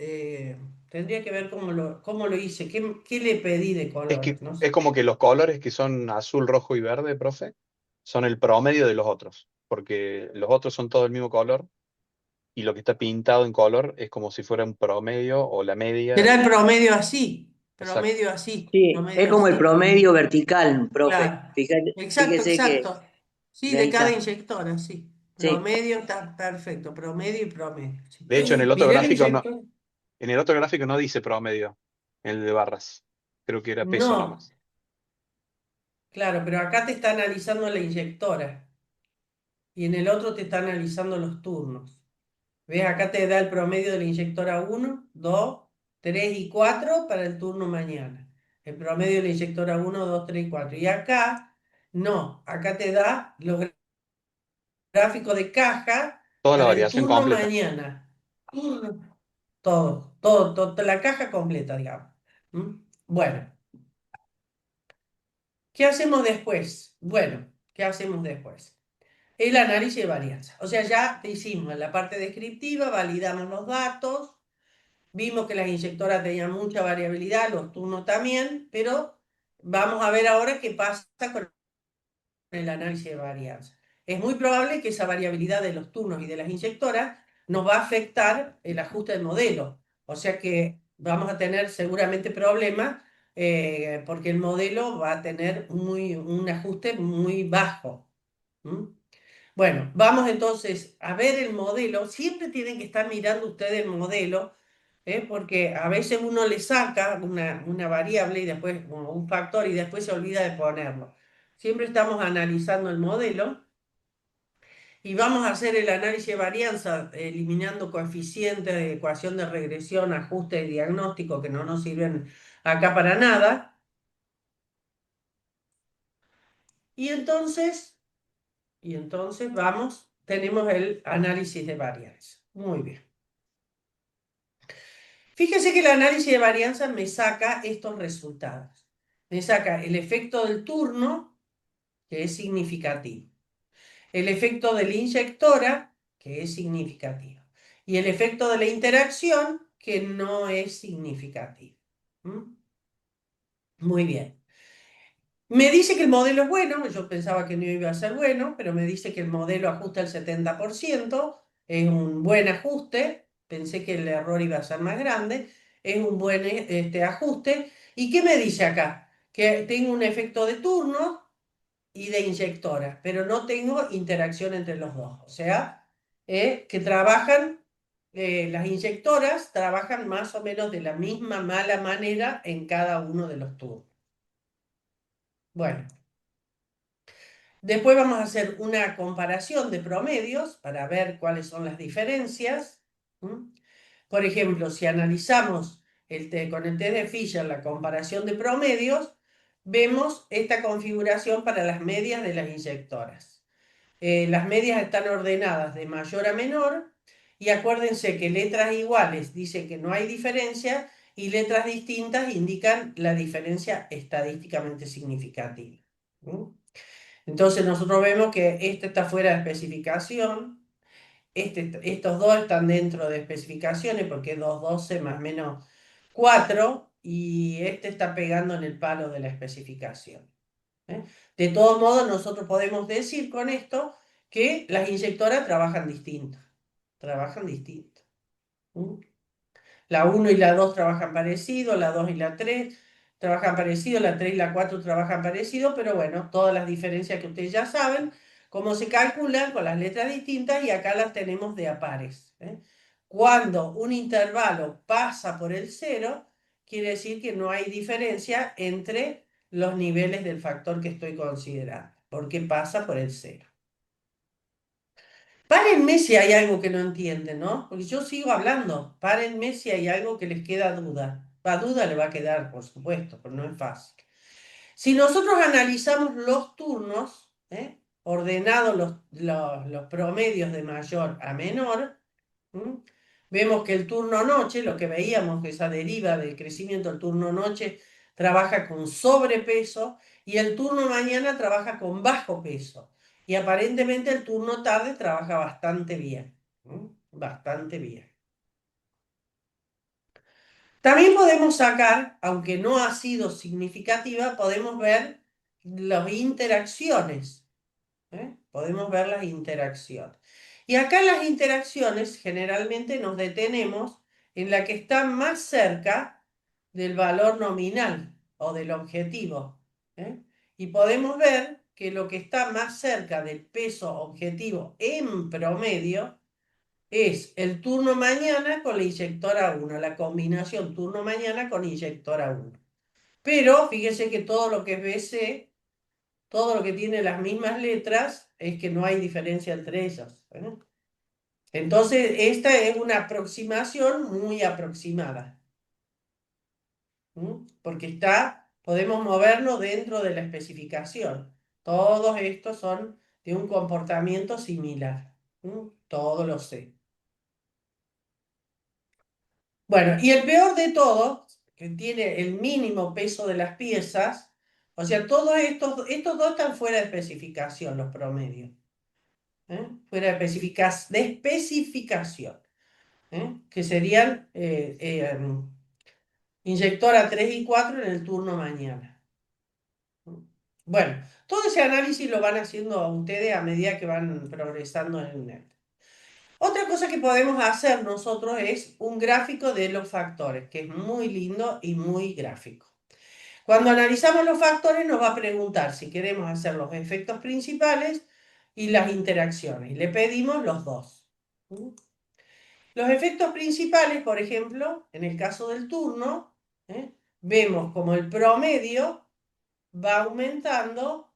Speaker 2: Tendría que ver cómo lo hice, qué le pedí de
Speaker 3: Es que
Speaker 2: colores, no
Speaker 3: es
Speaker 2: sé.
Speaker 3: como que los colores que son azul, rojo y verde, profe, son el promedio de los otros. Porque los otros son todo el mismo color y lo que está pintado en color es como si fuera un promedio o la media
Speaker 2: Será el
Speaker 3: de...
Speaker 2: promedio así,
Speaker 3: Exacto.
Speaker 10: Sí, es
Speaker 2: promedio
Speaker 10: como el
Speaker 2: así.
Speaker 10: promedio vertical, profe.
Speaker 2: Claro,
Speaker 10: Fíjate,
Speaker 2: exacto,
Speaker 10: fíjese que
Speaker 2: exacto. Sí, de
Speaker 10: ahí
Speaker 2: cada
Speaker 10: está.
Speaker 2: inyectora, sí.
Speaker 10: Sí,
Speaker 2: Promedio está perfecto, promedio y promedio. Sí.
Speaker 3: De hecho,
Speaker 2: Miré el inyector.
Speaker 3: en el otro gráfico no dice promedio, en el de barras. Creo que era peso
Speaker 2: No,
Speaker 3: nomás.
Speaker 2: claro, pero acá te está analizando la inyectora y en el otro te está analizando los turnos. ¿Ves? Acá te da el promedio de la inyectora 1, 2, 3 y 4 para el turno mañana. El promedio de la inyectora 1, 2, 3 y 4. Y acá, no, acá te da los gráficos de caja
Speaker 3: Toda la
Speaker 2: para el
Speaker 3: variación
Speaker 2: turno
Speaker 3: completa.
Speaker 2: mañana. Todo, la caja completa, digamos. ¿Mm? Bueno, ¿qué hacemos después? Bueno, ¿qué hacemos después? El análisis de varianza. O sea, ya hicimos la parte descriptiva, validamos los datos, vimos que las inyectoras tenían mucha variabilidad, los turnos también, pero vamos a ver ahora qué pasa con el análisis de varianza. Es muy probable que esa variabilidad de los turnos y de las inyectoras nos va a afectar el ajuste del modelo. O sea que vamos a tener seguramente problemas porque el modelo va a tener un ajuste muy bajo. ¿Mm? Bueno, vamos entonces a ver el modelo. Siempre tienen que estar mirando ustedes el modelo, porque a veces uno le saca una variable y después un factor y después se olvida de ponerlo. Siempre estamos analizando el modelo y vamos a hacer el análisis de varianza eliminando coeficientes de ecuación de regresión, ajuste y diagnóstico que no nos sirven acá para nada. Y entonces vamos, tenemos el análisis de varianza. Muy bien. Fíjese que el análisis de varianza me saca estos resultados. Me saca el efecto del turno, que es significativo. El efecto de la inyectora, que es significativo. Y el efecto de la interacción, que no es significativo. ¿Mm? Muy bien. Me dice que el modelo es bueno, yo pensaba que no iba a ser bueno, pero me dice que el modelo ajusta el 70%, es un buen ajuste, pensé que el error iba a ser más grande, es un buen ajuste. ¿Y qué me dice acá? Que tengo un efecto de turno y de inyectora, pero no tengo interacción entre los dos, o sea, que trabajan, las inyectoras trabajan más o menos de la misma mala manera en cada uno de los turnos. Bueno. Después vamos a hacer una comparación de promedios para ver cuáles son las diferencias. Por ejemplo, si analizamos con el test de Fisher la comparación de promedios, vemos esta configuración para las medias de las inyectoras. Las medias están ordenadas de mayor a menor y acuérdense que letras iguales dice que no hay diferencia y letras distintas indican la diferencia estadísticamente significativa. Entonces nosotros vemos que este está fuera de especificación, estos dos están dentro de especificaciones porque es 212 más menos 4 y este está pegando en el palo de la especificación. De todos modos, nosotros podemos decir con esto que las inyectoras trabajan distinto. Trabajan distinto. La 1 y la 2 trabajan parecido, la 2 y la 3 trabajan parecido, la 3 y la 4 trabajan parecido, pero bueno, todas las diferencias que ustedes ya saben, cómo se calculan con las letras distintas y acá las tenemos de a pares. Cuando un intervalo pasa por el 0, quiere decir que no hay diferencia entre los niveles del factor que estoy considerando, porque pasa por el 0. Párenme si hay algo que no entienden, ¿no? Porque yo sigo hablando. Párenme si hay algo que les queda duda. La duda le va a quedar, por supuesto, pero no es fácil. Si nosotros analizamos los turnos, ordenados los promedios de mayor a menor, vemos que el turno noche, lo que veíamos, que esa deriva del crecimiento del turno noche trabaja con sobrepeso y el turno mañana trabaja con bajo peso. Y aparentemente el turno tarde trabaja bastante bien. Bastante bien. También podemos sacar, aunque no ha sido significativa, podemos ver las interacciones. Podemos ver las interacciones. Y acá en las interacciones generalmente nos detenemos en la que está más cerca del valor nominal o del objetivo. Y podemos ver que lo que está más cerca del peso objetivo en promedio es el turno mañana con la inyectora 1, la combinación turno mañana con inyectora 1. Pero fíjese que todo lo que es BC, todo lo que tiene las mismas letras, es que no hay diferencia entre ellos. Entonces, esta es una aproximación muy aproximada. Porque podemos movernos dentro de la especificación. Todos estos son de un comportamiento similar. Todo lo sé. Bueno, y el peor de todo, que tiene el mínimo peso de las piezas, o sea, todos estos dos están fuera de especificación, los promedios. Fuera de especificación. Que serían inyectora 3 y 4 en el turno mañana. Bueno, todo ese análisis lo van haciendo ustedes a medida que van progresando en el net. Otra cosa que podemos hacer nosotros es un gráfico de los factores, que es muy lindo y muy gráfico. Cuando analizamos los factores nos va a preguntar si queremos hacer los efectos principales y las interacciones. Le pedimos los dos. Los efectos principales, por ejemplo, en el caso del turno, vemos como el promedio va aumentando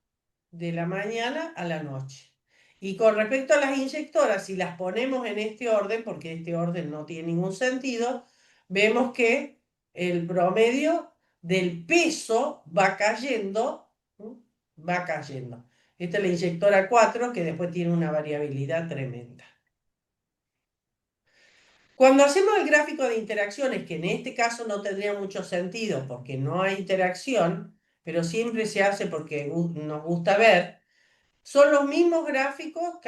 Speaker 2: de la mañana a la noche. Y con respecto a las inyectoras, si las ponemos en este orden, porque este orden no tiene ningún sentido, vemos que el promedio del peso va cayendo, va cayendo. Esta es la inyectora 4, que después tiene una variabilidad tremenda. Cuando hacemos el gráfico de interacciones, que en este caso no tendría mucho sentido porque no hay interacción, pero siempre se hace porque nos gusta ver, son los mismos gráficos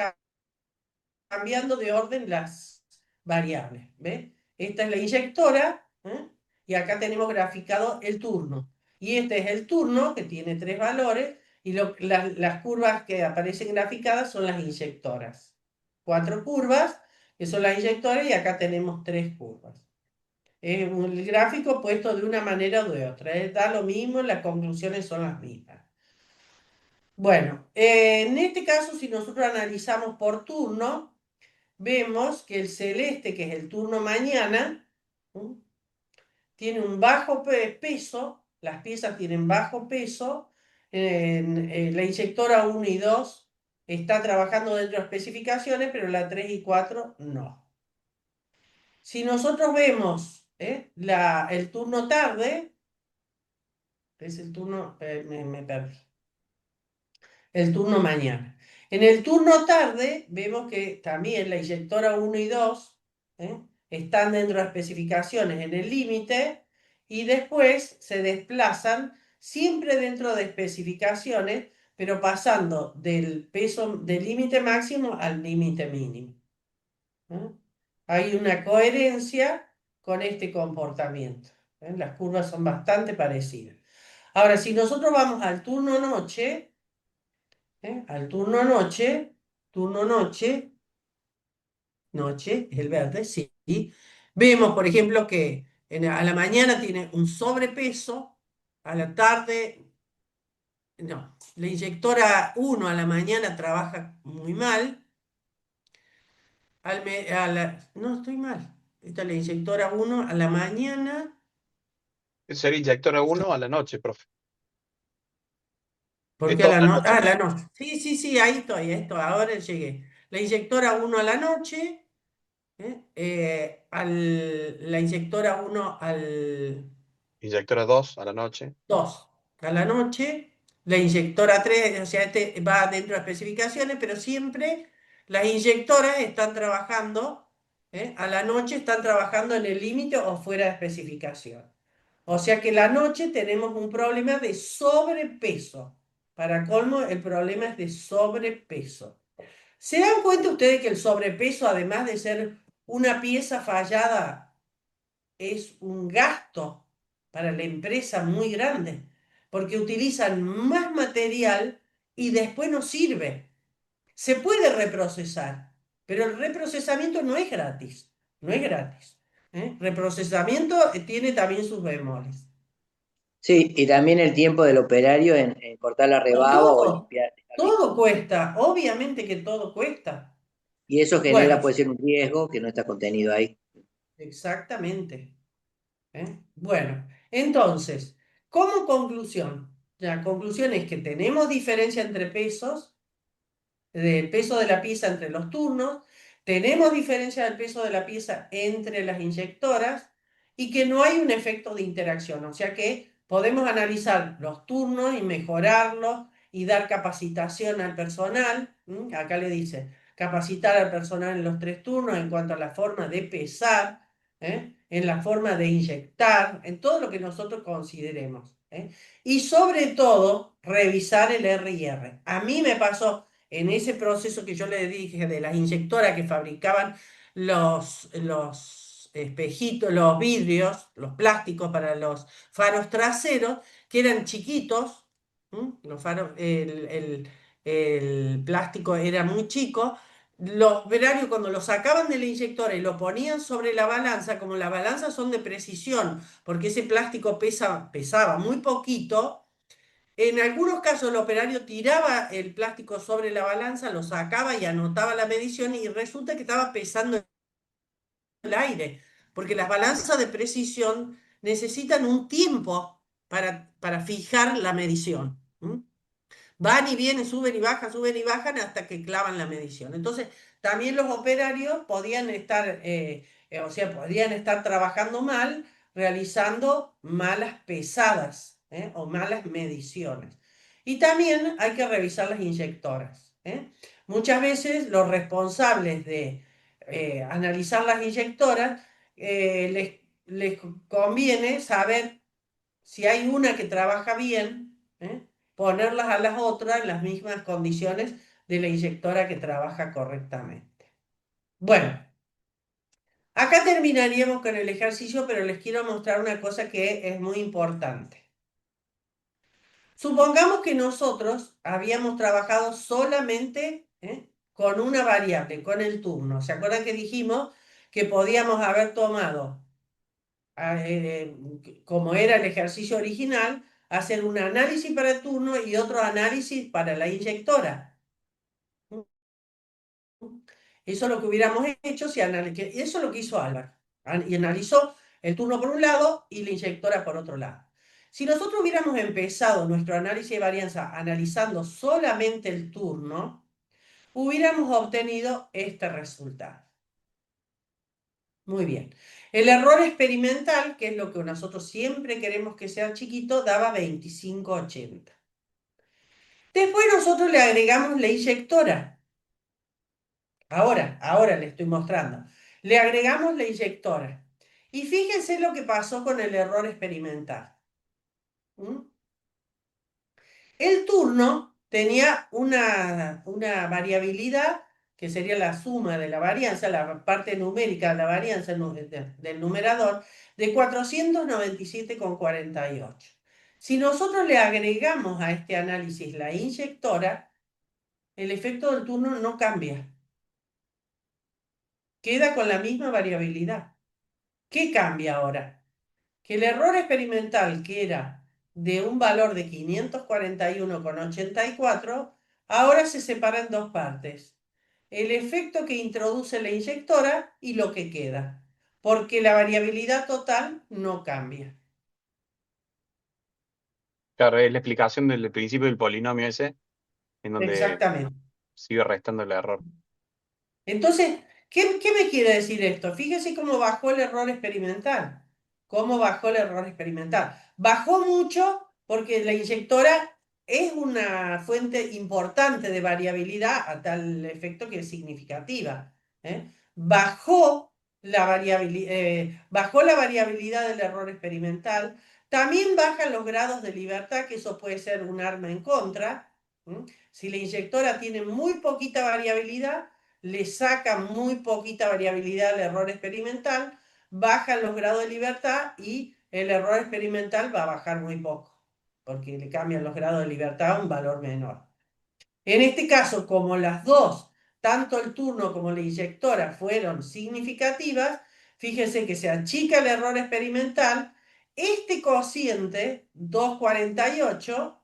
Speaker 2: cambiando de orden las variables. ¿Ves? Esta es la inyectora, ¿eh? Y acá tenemos graficado el turno. Y este es el turno, que tiene 3 valores, y las curvas que aparecen graficadas son las inyectoras. 4 curvas, que son las inyectoras, y acá tenemos 3 curvas. El gráfico puesto de una manera o de otra. Da lo mismo, las conclusiones son las mismas. Bueno, en este caso, si nosotros analizamos por turno, vemos que el celeste, que es el turno mañana, tiene un bajo peso, las piezas tienen bajo peso, la inyectora 1 y 2 está trabajando dentro de especificaciones, pero la 3 y 4 no. Si nosotros vemos el turno tarde, es el turno, me perdí, el turno mañana. En el turno tarde vemos que también la inyectora 1 y 2 están dentro de especificaciones en el límite y después se desplazan siempre dentro de especificaciones, pero pasando del peso del límite máximo al límite mínimo. Hay una coherencia con este comportamiento. Las curvas son bastante parecidas. Ahora, si nosotros vamos al turno noche, turno noche, el verde, sí. Vemos, por ejemplo, que a la mañana tiene un sobrepeso, a la tarde, no. La inyectora 1 a la mañana trabaja muy mal. No, estoy mal. Esta es la inyectora 1 a la mañana.
Speaker 3: Sería inyectora 1 a la noche, profe.
Speaker 2: ¿Por qué
Speaker 3: Esto
Speaker 2: a
Speaker 3: a
Speaker 2: la
Speaker 3: la
Speaker 2: noche?
Speaker 3: noche.
Speaker 2: Ah, a la noche. Sí, ahí estoy, ahora llegué. La inyectora 1 a la noche, la inyectora 1 al
Speaker 3: Inyectora 2 a la noche.
Speaker 2: 2 a la noche, la inyectora 3, o sea, este va dentro de especificaciones, pero siempre las inyectoras están trabajando, a la noche están trabajando en el límite o fuera de especificación. O sea que la noche tenemos un problema de sobrepeso. Para colmo, el problema es de sobrepeso. ¿Se dan cuenta ustedes que el sobrepeso, además de ser una pieza fallada, es un gasto para la empresa muy grande? Porque utilizan más material y después no sirve. Se puede reprocesar, pero el reprocesamiento no es gratis. No es gratis. Reprocesamiento tiene también sus bemoles.
Speaker 10: Sí, y también el tiempo del operario en cortar la rebaba o
Speaker 2: Todo,
Speaker 10: limpiar.
Speaker 2: todo cuesta, obviamente que todo cuesta.
Speaker 10: Y eso
Speaker 2: Bueno,
Speaker 10: genera, puede ser un riesgo que no está contenido ahí.
Speaker 2: exactamente. Bueno, entonces, como conclusión, la conclusión es que tenemos diferencia entre pesos, del peso de la pieza entre los turnos, tenemos diferencia del peso de la pieza entre las inyectoras y que no hay un efecto de interacción, o sea que podemos analizar los turnos y mejorarlos y dar capacitación al personal. Acá le dice, capacitar al personal en los 3 turnos en cuanto a la forma de pesar, en la forma de inyectar, en todo lo que nosotros consideremos. Y sobre todo, revisar el R&R. A mí me pasó en ese proceso que yo le dije de las inyectoras que fabricaban los espejitos, los vidrios, los plásticos para los faros traseros, que eran chiquitos, los faros, el plástico era muy chico. Los operarios, cuando lo sacaban de la inyectora y lo ponían sobre la balanza, como las balanzas son de precisión, porque ese plástico pesaba muy poquito, en algunos casos el operario tiraba el plástico sobre la balanza, lo sacaba y anotaba la medición y resulta que estaba pesando el aire, porque las balanzas de precisión necesitan un tiempo para fijar la medición. Van y vienen, suben y bajan hasta que clavan la medición. Entonces, también los operarios podían estar, o sea, podían estar trabajando mal, realizando malas pesadas, o malas mediciones. Y también hay que revisar las inyectoras. Muchas veces los responsables de analizar las inyectoras les conviene saber si hay una que trabaja bien, ponerlas a las otras en las mismas condiciones de la inyectora que trabaja correctamente. Bueno, acá terminaríamos con el ejercicio, pero les quiero mostrar una cosa que es muy importante. Supongamos que nosotros habíamos trabajado solamente con una variable, con el turno. ¿Se acuerdan que dijimos que podíamos haber tomado, como era el ejercicio original, hacer un análisis para el turno y otro análisis para la inyectora? Eso es lo que hubiéramos hecho, eso es lo que hizo Álvaro. Y analizó el turno por un lado y la inyectora por otro lado. Si nosotros hubiéramos empezado nuestro análisis de varianza analizando solamente el turno, hubiéramos obtenido este resultado. Muy bien. El error experimental, que es lo que nosotros siempre queremos que sea chiquito, daba 2580. Después nosotros le agregamos la inyectora. Ahora le estoy mostrando. Le agregamos la inyectora. Y fíjense lo que pasó con el error experimental. El turno tenía una variabilidad que sería la suma de la varianza, la parte numérica de la varianza del numerador, de 497,48. Si nosotros le agregamos a este análisis la inyectora, el efecto del turno no cambia. Queda con la misma variabilidad. ¿Qué cambia ahora? Que el error experimental, que era de un valor de 541,84, ahora se separa en dos partes. El efecto que introduce la inyectora y lo que queda, porque la variabilidad total no cambia.
Speaker 3: Claro, es la explicación del principio del polinomio ese, en donde
Speaker 2: Exactamente.
Speaker 3: sigue restando el error.
Speaker 2: Entonces, ¿qué me quiere decir esto? Fíjese cómo bajó el error experimental. ¿Cómo bajó el error experimental? Bajó mucho porque la inyectora es una fuente importante de variabilidad a tal efecto que es significativa. Bajó la variabilidad del error experimental. También bajan los grados de libertad, que eso puede ser un arma en contra. Si la inyectora tiene muy poquita variabilidad, le saca muy poquita variabilidad al error experimental, bajan los grados de libertad y el error experimental va a bajar muy poco, porque le cambian los grados de libertad a un valor menor. En este caso, como las dos, tanto el turno como la inyectora, fueron significativas, fíjense que se achica el error experimental. Este cociente, 2,48,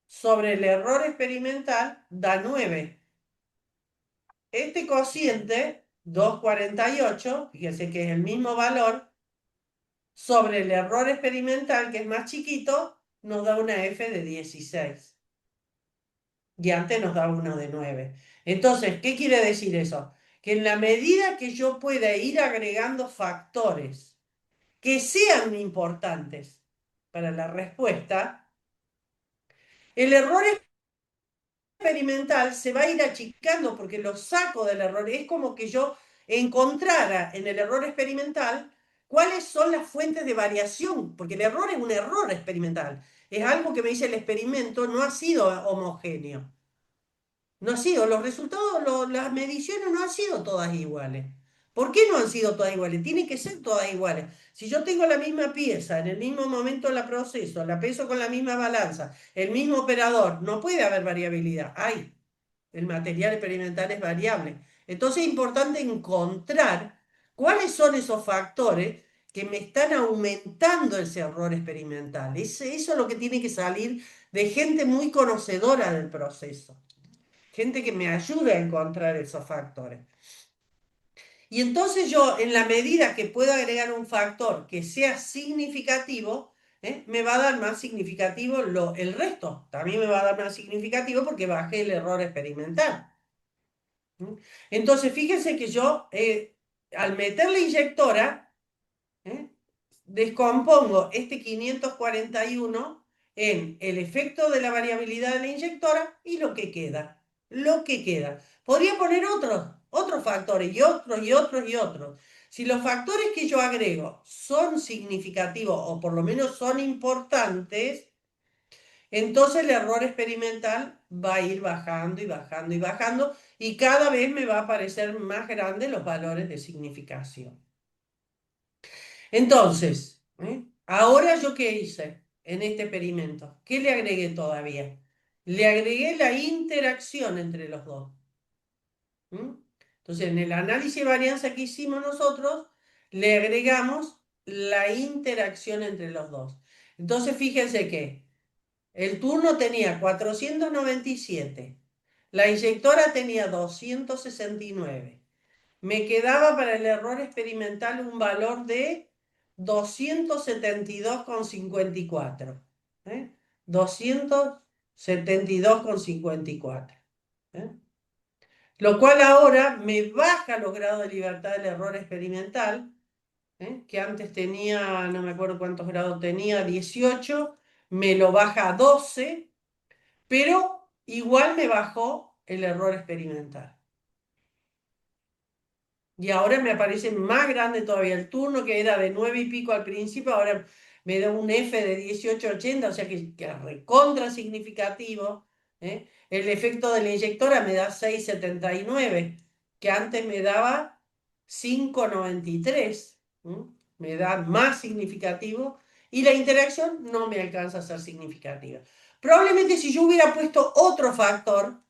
Speaker 2: sobre el error experimental da 9. Este cociente, 2,48, fíjense que es el mismo valor, sobre el error experimental, que es más chiquito, nos da una F de 16. Y antes nos da uno de 9. Entonces, ¿qué quiere decir eso? Que en la medida que yo pueda ir agregando factores que sean importantes para la respuesta, el error experimental se va a ir achicando porque lo saco del error. Es como que yo encontrara en el error experimental cuáles son las fuentes de variación, porque el error es un error experimental. Es algo que me dice el experimento, no ha sido homogéneo. No ha sido, los resultados, las mediciones no han sido todas iguales. ¿Por qué no han sido todas iguales? Tienen que ser todas iguales. Si yo tengo la misma pieza, en el mismo momento la proceso, la peso con la misma balanza, el mismo operador, no puede haber variabilidad. Hay. El material experimental es variable. Entonces es importante encontrar cuáles son esos factores que me están aumentando ese error experimental. Eso es lo que tiene que salir de gente muy conocedora del proceso. Gente que me ayude a encontrar esos factores. Y entonces yo, en la medida que puedo agregar un factor que sea significativo, me va a dar más significativo el resto. También me va a dar más significativo porque bajé el error experimental. Entonces, fíjense que yo, al meter la inyectora, descompongo este 541 en el efecto de la variabilidad de la inyectora y lo que queda. Lo que queda. Podría poner otros factores y otros y otros y otros. Si los factores que yo agrego son significativos o por lo menos son importantes, entonces el error experimental va a ir bajando y bajando y bajando y cada vez me va a parecer más grandes los valores de significación. Entonces, ahora yo qué hice en este experimento, ¿qué le agregué todavía? Le agregué la interacción entre los dos. Entonces, en el análisis de varianza que hicimos nosotros, le agregamos la interacción entre los dos. Entonces, fíjense que el turno tenía 497, la inyectora tenía 269. Me quedaba para el error experimental un valor de 272,54. 272,54. Lo cual ahora me baja los grados de libertad del error experimental, que antes tenía, no me acuerdo cuántos grados tenía, 18, me lo baja a 12, pero igual me bajó el error experimental. Y ahora me aparece más grande todavía el turno, que era de 9 y pico al principio, ahora me da un F de 18,80, o sea que es recontra significativo. El efecto de la inyectora me da 6,79, que antes me daba 5,93. Me da más significativo y la interacción no me alcanza a ser significativa. Probablemente si yo hubiera puesto otro factor,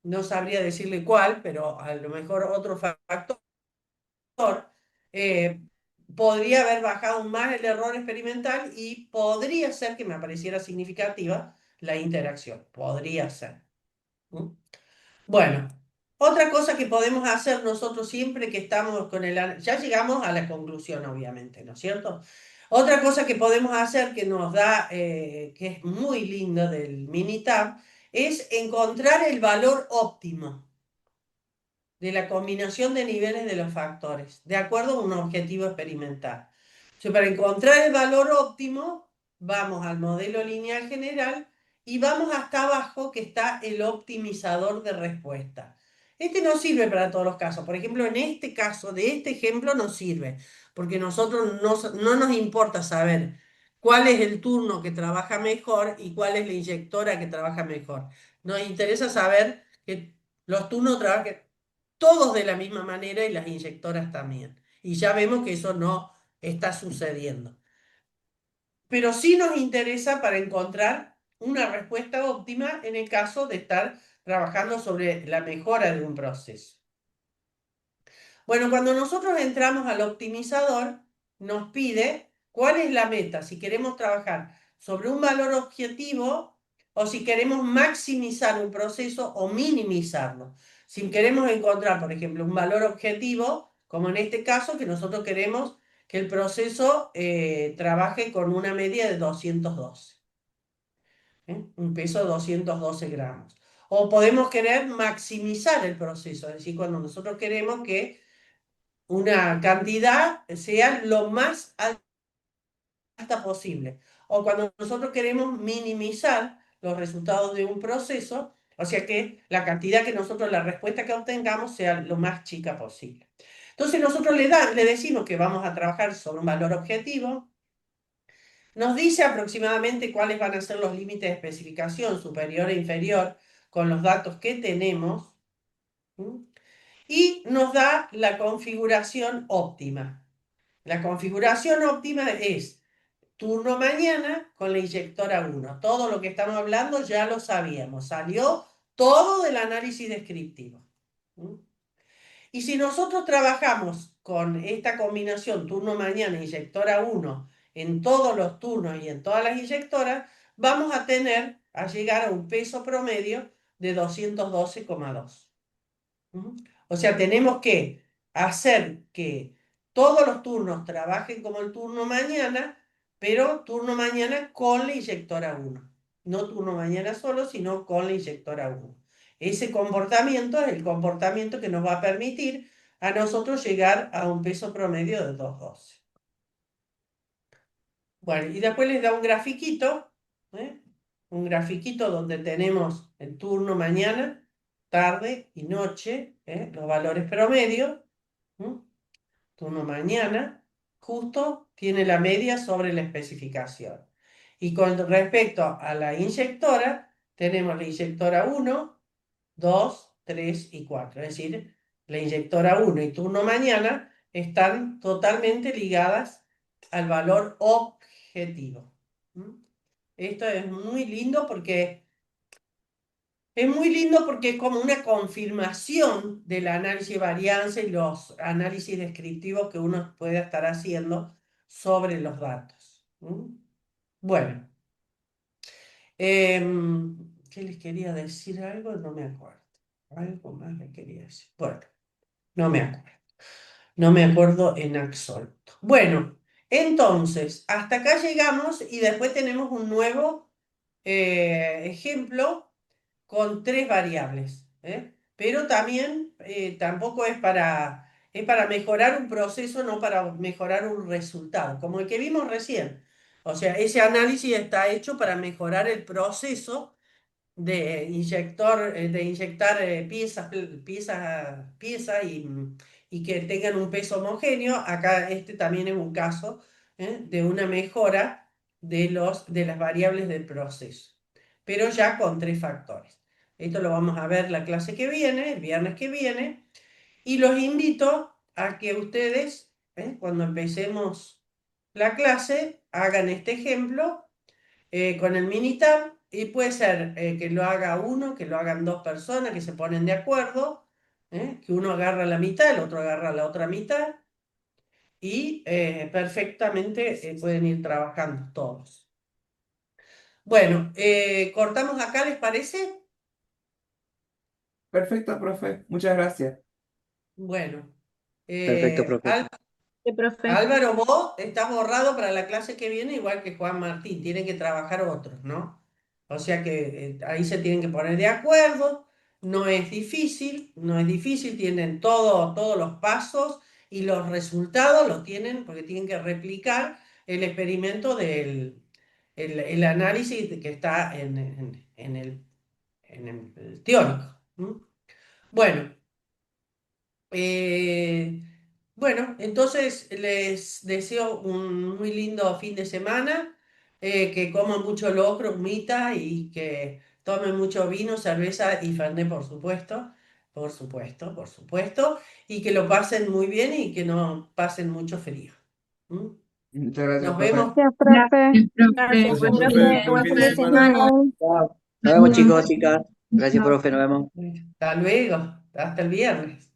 Speaker 2: no sabría decirle cuál, pero a lo mejor otro factor, podría haber bajado más el error experimental y podría ser que me apareciera significativa la interacción. Podría ser. Bueno, otra cosa que podemos hacer nosotros siempre que estamos con ya llegamos a la conclusión, obviamente, ¿no es cierto? Otra cosa que podemos hacer que nos da, que es muy lindo del Minitab, es encontrar el valor óptimo de la combinación de niveles de los factores, de acuerdo a un objetivo experimental. Entonces, para encontrar el valor óptimo, vamos al modelo lineal general y vamos hasta abajo que está el optimizador de respuesta. Este no sirve para todos los casos. Por ejemplo, en este caso, de este ejemplo, no sirve, porque nosotros no nos importa saber cuál es el turno que trabaja mejor y cuál es la inyectora que trabaja mejor. Nos interesa saber que los turnos trabajen todos de la misma manera y las inyectoras también. Y ya vemos que eso no está sucediendo. Pero sí nos interesa para encontrar una respuesta óptima en el caso de estar trabajando sobre la mejora de un proceso. Bueno, cuando nosotros entramos al optimizador, nos pide cuál es la meta, si queremos trabajar sobre un valor objetivo o si queremos maximizar un proceso o minimizarlo. Si queremos encontrar, por ejemplo, un valor objetivo, como en este caso, que nosotros queremos que el proceso trabaje con una media de 212. Un peso de 212 gramos. O podemos querer maximizar el proceso, es decir, cuando nosotros queremos que una cantidad sea lo más alta posible. O cuando nosotros queremos minimizar los resultados de un proceso, o sea que la cantidad que nosotros, la respuesta que obtengamos sea lo más chica posible. Entonces nosotros le decimos que vamos a trabajar sobre un valor objetivo, nos dice aproximadamente cuáles van a ser los límites de especificación superior e inferior con los datos que tenemos, y nos da la configuración óptima. La configuración óptima es turno mañana con la inyectora 1. Todo lo que estamos hablando ya lo sabíamos, salió todo del análisis descriptivo. Y si nosotros trabajamos con esta combinación turno mañana, inyectora 1, en todos los turnos y en todas las inyectoras, vamos a llegar a un peso promedio de 212,2. O sea, tenemos que hacer que todos los turnos trabajen como el turno mañana, pero turno mañana con la inyectora 1. No turno mañana solo, sino con la inyectora 1. Ese comportamiento es el comportamiento que nos va a permitir a nosotros llegar a un peso promedio de 212. Bueno, y después les da un grafiquito, ¿eh? Un grafiquito donde tenemos el turno mañana, tarde y noche, los valores promedio. ¿Mm? Turno mañana, justo tiene la media sobre la especificación. Y con respecto a la inyectora, tenemos la inyectora 1, 2, 3 y 4. Es decir, la inyectora 1 y turno mañana están totalmente ligadas al valor objetivo. ¿Mm? Esto es muy lindo porque es como una confirmación del análisis de varianza y los análisis descriptivos que uno puede estar haciendo sobre los datos. ¿Mm? Bueno, ¿qué les quería decir? Algo, no me acuerdo. Algo más les quería decir. Bueno, no me acuerdo. No me acuerdo en absoluto. Bueno, entonces, hasta acá llegamos y después tenemos un nuevo ejemplo con 3 variables, ¿eh? Pero también tampoco es para mejorar un proceso, no para mejorar un resultado, como el que vimos recién. O sea, ese análisis está hecho para mejorar el proceso de de inyectar piezas y que tengan un peso homogéneo. Acá este también es un caso de una mejora de las variables del proceso, pero ya con 3 factores. Esto lo vamos a ver la clase que viene, el viernes que viene, y los invito a que ustedes, cuando empecemos la clase, hagan este ejemplo con el Minitab, y puede ser que lo haga uno, que lo hagan 2 personas, que se ponen de acuerdo, que uno agarra la mitad, el otro agarra la otra mitad, y perfectamente pueden ir trabajando todos. Bueno, cortamos acá, ¿les parece?
Speaker 7: Perfecto, profe. Muchas gracias.
Speaker 2: Bueno,
Speaker 10: Perfecto, profe.
Speaker 9: Sí, profe.
Speaker 2: Álvaro, vos estás borrado para la clase que viene, igual que Juan Martín, tienen que trabajar otros, ¿no? O sea que ahí se tienen que poner de acuerdo, no es difícil, no es difícil, tienen todos los pasos y los resultados los tienen porque tienen que replicar el experimento el análisis que está en el teórico. ¿Mm? Bueno. Eh, bueno, entonces les deseo un muy lindo fin de semana, que coman mucho locro, humita y que tomen mucho vino, cerveza y fernet, por supuesto, por supuesto, por supuesto, y que lo pasen muy bien y que no pasen mucho frío. ¿Mm?
Speaker 7: Muchas gracias,
Speaker 2: Nos
Speaker 7: profe.
Speaker 2: vemos.
Speaker 8: Gracias, profe.
Speaker 6: Gracias, profe.
Speaker 9: Gracias,
Speaker 7: Gracias,
Speaker 9: profe.
Speaker 7: profe.
Speaker 9: Buen fin de semana.
Speaker 10: Chao. Nos vemos, chicos, chicas. Gracias, profe, nos vemos.
Speaker 2: Hasta luego, hasta el viernes.